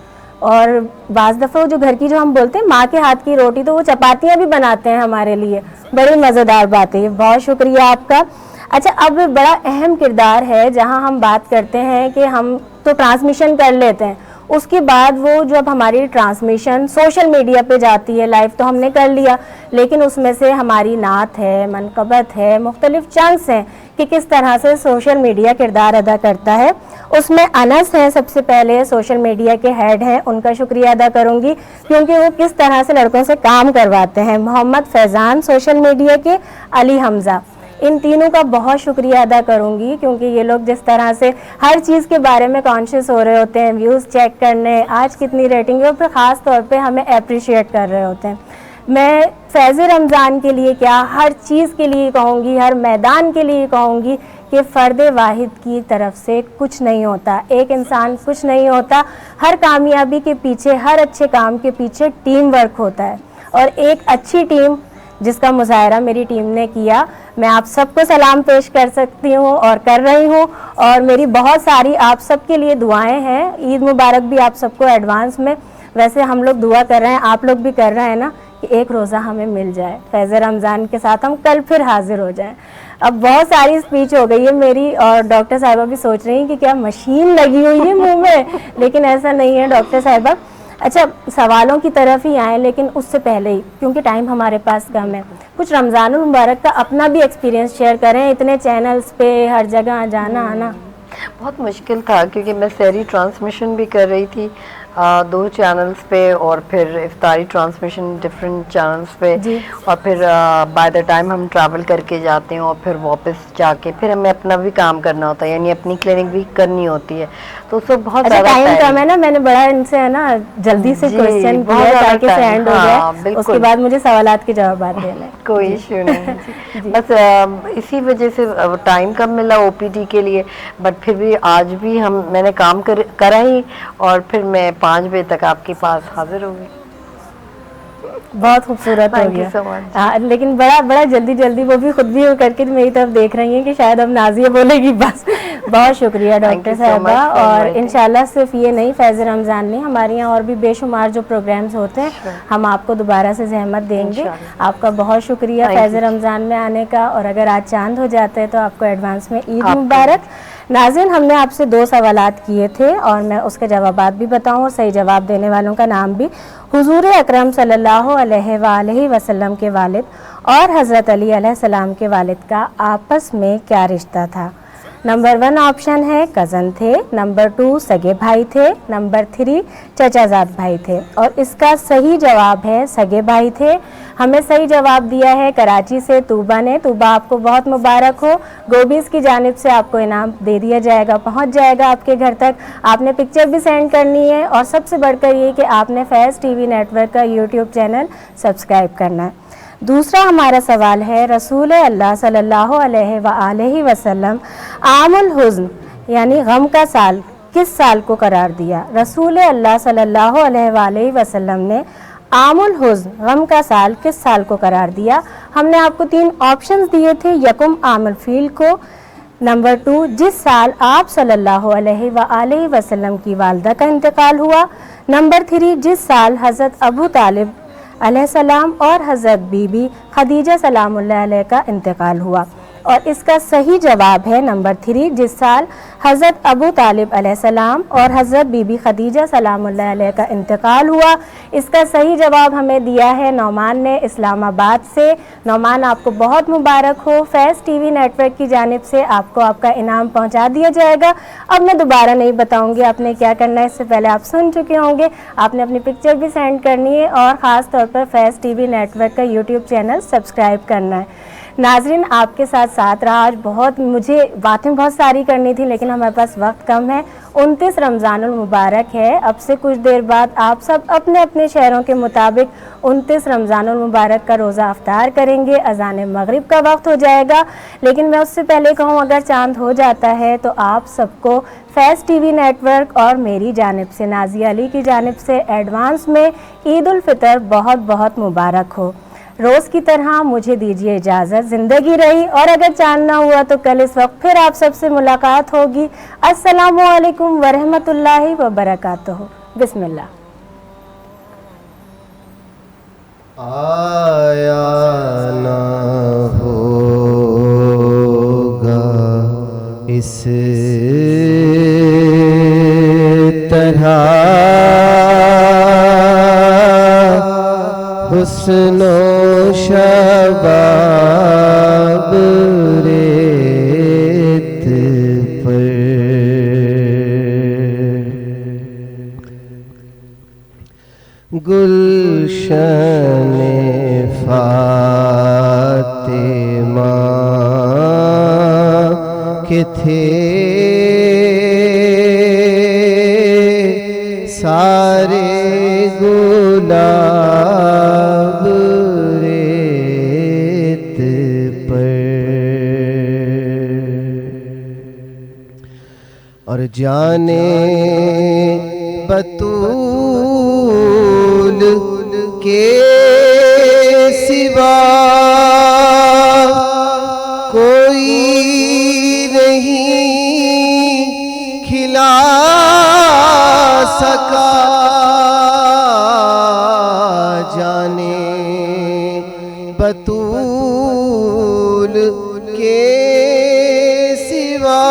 اور بعض دفعہ جو گھر کی جو ہم بولتے ہیں ماں کے ہاتھ کی روٹی, تو وہ چپاتیاں بھی بناتے ہیں ہمارے لیے. بڑی مزیدار بات ہے یہ, بہت شکریہ آپ کا. اچھا, اب بڑا اہم کردار ہے جہاں ہم بات کرتے ہیں کہ ہم تو ٹرانسمیشن کر لیتے ہیں, اس کے بعد وہ جب ہماری ٹرانسمیشن سوشل میڈیا پہ جاتی ہے, لائیو تو ہم نے کر لیا, لیکن اس میں سے ہماری نعت ہے, منقبت ہے, مختلف چنکس ہیں کہ کس طرح سے سوشل میڈیا کردار ادا کرتا ہے. اس میں انس ہیں سب سے پہلے, سوشل میڈیا کے ہیڈ ہیں, ان کا شکریہ ادا کروں گی کیونکہ وہ کس طرح سے لڑکوں سے کام کرواتے ہیں. محمد فیضان سوشل میڈیا کے, علی حمزہ, ان تینوں کا بہت شکریہ ادا کروں گی کیونکہ یہ لوگ جس طرح سے ہر چیز کے بارے میں کانشیس ہو رہے ہوتے ہیں, ویوز چیک کرنے, آج کتنی ریٹنگ ہے, اور پھر خاص طور پہ ہمیں اپریشیٹ کر رہے ہوتے ہیں. میں فیض رمضان کے لیے کیا, ہر چیز کے لیے کہوں گی, ہر میدان کے لیے کہوں گی کہ فرد واحد کی طرف سے کچھ نہیں ہوتا, ایک انسان کچھ نہیں ہوتا. ہر کامیابی کے پیچھے, ہر اچھے کام کے پیچھے ٹیم ورک ہوتا ہے, اور ایک اچھی ٹیم جس کا مظاہرہ میری ٹیم نے کیا, میں آپ سب کو سلام پیش کر سکتی ہوں اور کر رہی ہوں, اور میری بہت ساری آپ سب کے لیے دعائیں ہیں. عید مبارک بھی آپ سب کو ایڈوانس میں. ویسے ہم لوگ دعا کر رہے ہیں, آپ لوگ بھی کر رہے ہیں نا, کہ ایک روزہ ہمیں مل جائے فیض رمضان کے ساتھ, ہم کل پھر حاضر ہو جائیں. اب بہت ساری اسپیچ ہو گئی ہے میری, اور ڈاکٹر صاحبہ بھی سوچ رہی ہیں کہ کیا مشین لگی ہوئی ہے منہ میں, لیکن ایسا نہیں ہے ڈاکٹر صاحبہ. اچھا, سوالوں کی طرف ہی آئیں, لیکن اس سے پہلے ہی کیونکہ ٹائم ہمارے پاس کم ہے, کچھ رمضان المبارک کا اپنا بھی ایکسپیرینس شیئر کریں. اتنے چینلز پہ ہر جگہ جانا آنا بہت مشکل تھا کیونکہ میں سحری ٹرانسمیشن بھی کر رہی تھی 2 چینلز پہ, اور پھر افطاری ٹرانسمیشن ڈفرینٹ چینلز پہ, اور پھر بائی دا ٹائم ہم ٹریول کر کے جاتے ہیں, اور پھر واپس جا کے پھر ہمیں اپنا بھی کام کرنا ہوتا ہے, یعنی اپنی کلینک بھی کرنی ہوتی ہے, تو اس وقت بہت زیادہ ٹائم کم ہے نا. میں نے بڑا ان سے ہے نا جلدی سے کوشچن کیا تاکہ سینڈ ہو جائے, اس کے بعد مجھے سوالات کے جوابات دینے. کوئی ایشو نہیں, بس اسی وجہ سے ٹائم کم ملا او پی ڈی کے لیے, بٹ پھر بھی آج بھی میں نے کام کرا ہی, اور پھر میں 5 بجے تک آپ کے پاس حاضر ہوں گی. بہت خوبصورت ہو Thank you گیا. so much. ہاں لیکن بڑا جلدی وہ بھی خود بھی کر کے میری طرف دیکھ رہی ہیں کہ شاید اب نازیہ بولے گی بس. بہت شکریہ ڈاکٹر صاحبہ. اور انشاءاللہ صرف یہ نہیں, فیض رمضان میں ہمارے یہاں اور بھی بے شمار جو پروگرامز ہوتے ہیں ہم آپ کو دوبارہ سے زحمت دیں گے. آپ کا بہت شکریہ فیض رمضان میں آنے کا, اور اگر آج چاند ہو جاتا ہے تو آپ کو ایڈوانس میں عید مبارک. ناظرین, ہم نے آپ سے 2 سوالات کیے تھے اور میں اس کے جوابات بھی بتاؤں اور صحیح جواب دینے والوں کا نام بھی. حضور اکرم صلی اللہ علیہ وآلہ وسلم کے والد اور حضرت علی علیہ السلام کے والد کا آپس میں کیا رشتہ تھا؟ نمبر 1 آپشن ہے کزن تھے, نمبر 2 سگے بھائی تھے, نمبر 3 چچا زاد بھائی تھے. اور اس کا صحیح جواب ہے سگے بھائی تھے. ہمیں صحیح جواب دیا ہے کراچی سے طوبہ نے. طوبہ آپ کو بہت مبارک ہو. گوبیز کی جانب سے آپ کو انعام دے دیا جائے گا, پہنچ جائے گا آپ کے گھر تک. آپ نے پکچر بھی سینڈ کرنی ہے, اور سب سے بڑھ کر یہ کہ آپ نے فیض ٹی وی نیٹ ورک کا یوٹیوب چینل سبسکرائب کرنا ہے. دوسرا ہمارا سوال ہے, رسول اللہ صلی اللہ علیہ وآلہ وسلم عام الحزن یعنی غم کا سال کس سال کو قرار دیا؟ رسول اللہ صلی اللہ علیہ وآلہ وسلم نے عام الحزن غم کا سال کس سال کو قرار دیا؟ ہم نے آپ کو 3 آپشنز دیے تھے. یکم عام الفیل کو, نمبر 2 جس سال آپ صلی اللہ علیہ وآلہ وسلم کی والدہ کا انتقال ہوا, نمبر 3 جس سال حضرت ابو طالب علیہ السلام اور حضرت بی بی خدیجہ سلام اللہ علیہ کا انتقال ہوا. اور اس کا صحیح جواب ہے نمبر 3 جس سال حضرت ابو طالب علیہ السلام اور حضرت بی بی خدیجہ سلام اللہ علیہ کا انتقال ہوا. اس کا صحیح جواب ہمیں دیا ہے نعمان نے اسلام آباد سے. نعمان آپ کو بہت مبارک ہو. فیض ٹی وی نیٹ ورک کی جانب سے آپ کو آپ کا انعام پہنچا دیا جائے گا. اب میں دوبارہ نہیں بتاؤں گی آپ نے کیا کرنا ہے, اس سے پہلے آپ سن چکے ہوں گے. آپ نے اپنی پکچر بھی سینڈ کرنی ہے اور خاص طور پر فیض ٹی وی نیٹ ورک کا یوٹیوب چینل سبسکرائب کرنا ہے. ناظرین, آپ کے ساتھ رہا آج. بہت مجھے باتیں بہت ساری کرنی تھی لیکن ہمارے پاس وقت کم ہے. 29 رمضان المبارک ہے. اب سے کچھ دیر بعد آپ سب اپنے اپنے شہروں کے مطابق 29 رمضان المبارک کا روزہ افطار کریں گے. اذان مغرب کا وقت ہو جائے گا, لیکن میں اس سے پہلے کہوں اگر چاند ہو جاتا ہے تو آپ سب کو فیض ٹی وی نیٹ ورک اور میری جانب سے, نازیہ علی کی جانب سے ایڈوانس میں عید الفطر بہت بہت مبارک ہو. روز کی طرح مجھے دیجیے اجازت. زندگی رہی اور اگر چاند نہ ہوا تو کل اس وقت پھر آپ سب سے ملاقات ہوگی. السلام علیکم ورحمۃ اللہ وبرکاتہ. بسم اللہ. آیا نہ ہوگا اس طرح حسن و شباب ریت پر گلشن فاطمہ کے تھے سارے گلاب ریت پر اور جانے بطول کے سوا کوئی نہیں کھلا سکا. جانے بطول کے سوا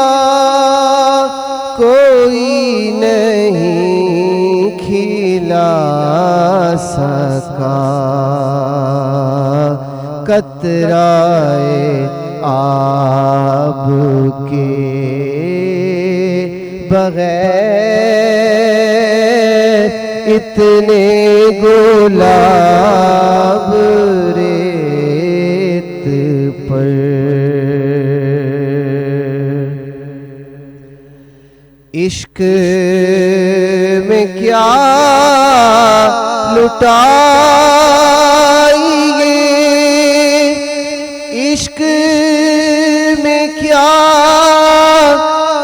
کوئی نہیں کھلا سکا. قطرائے آب کے بغیر اتنے گلاب ریت پر عشق میں کیا لٹائیے, عشق میں کیا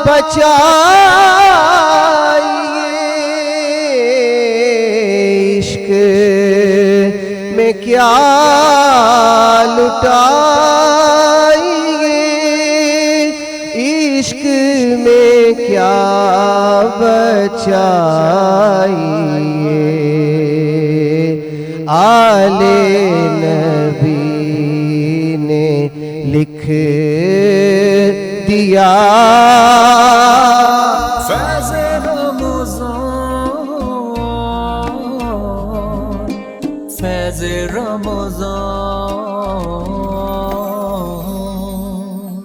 بچائیے, عشق میں کیا لٹائیے، عشق میں کیا بچائیے، آل نبی نے لکھ دیا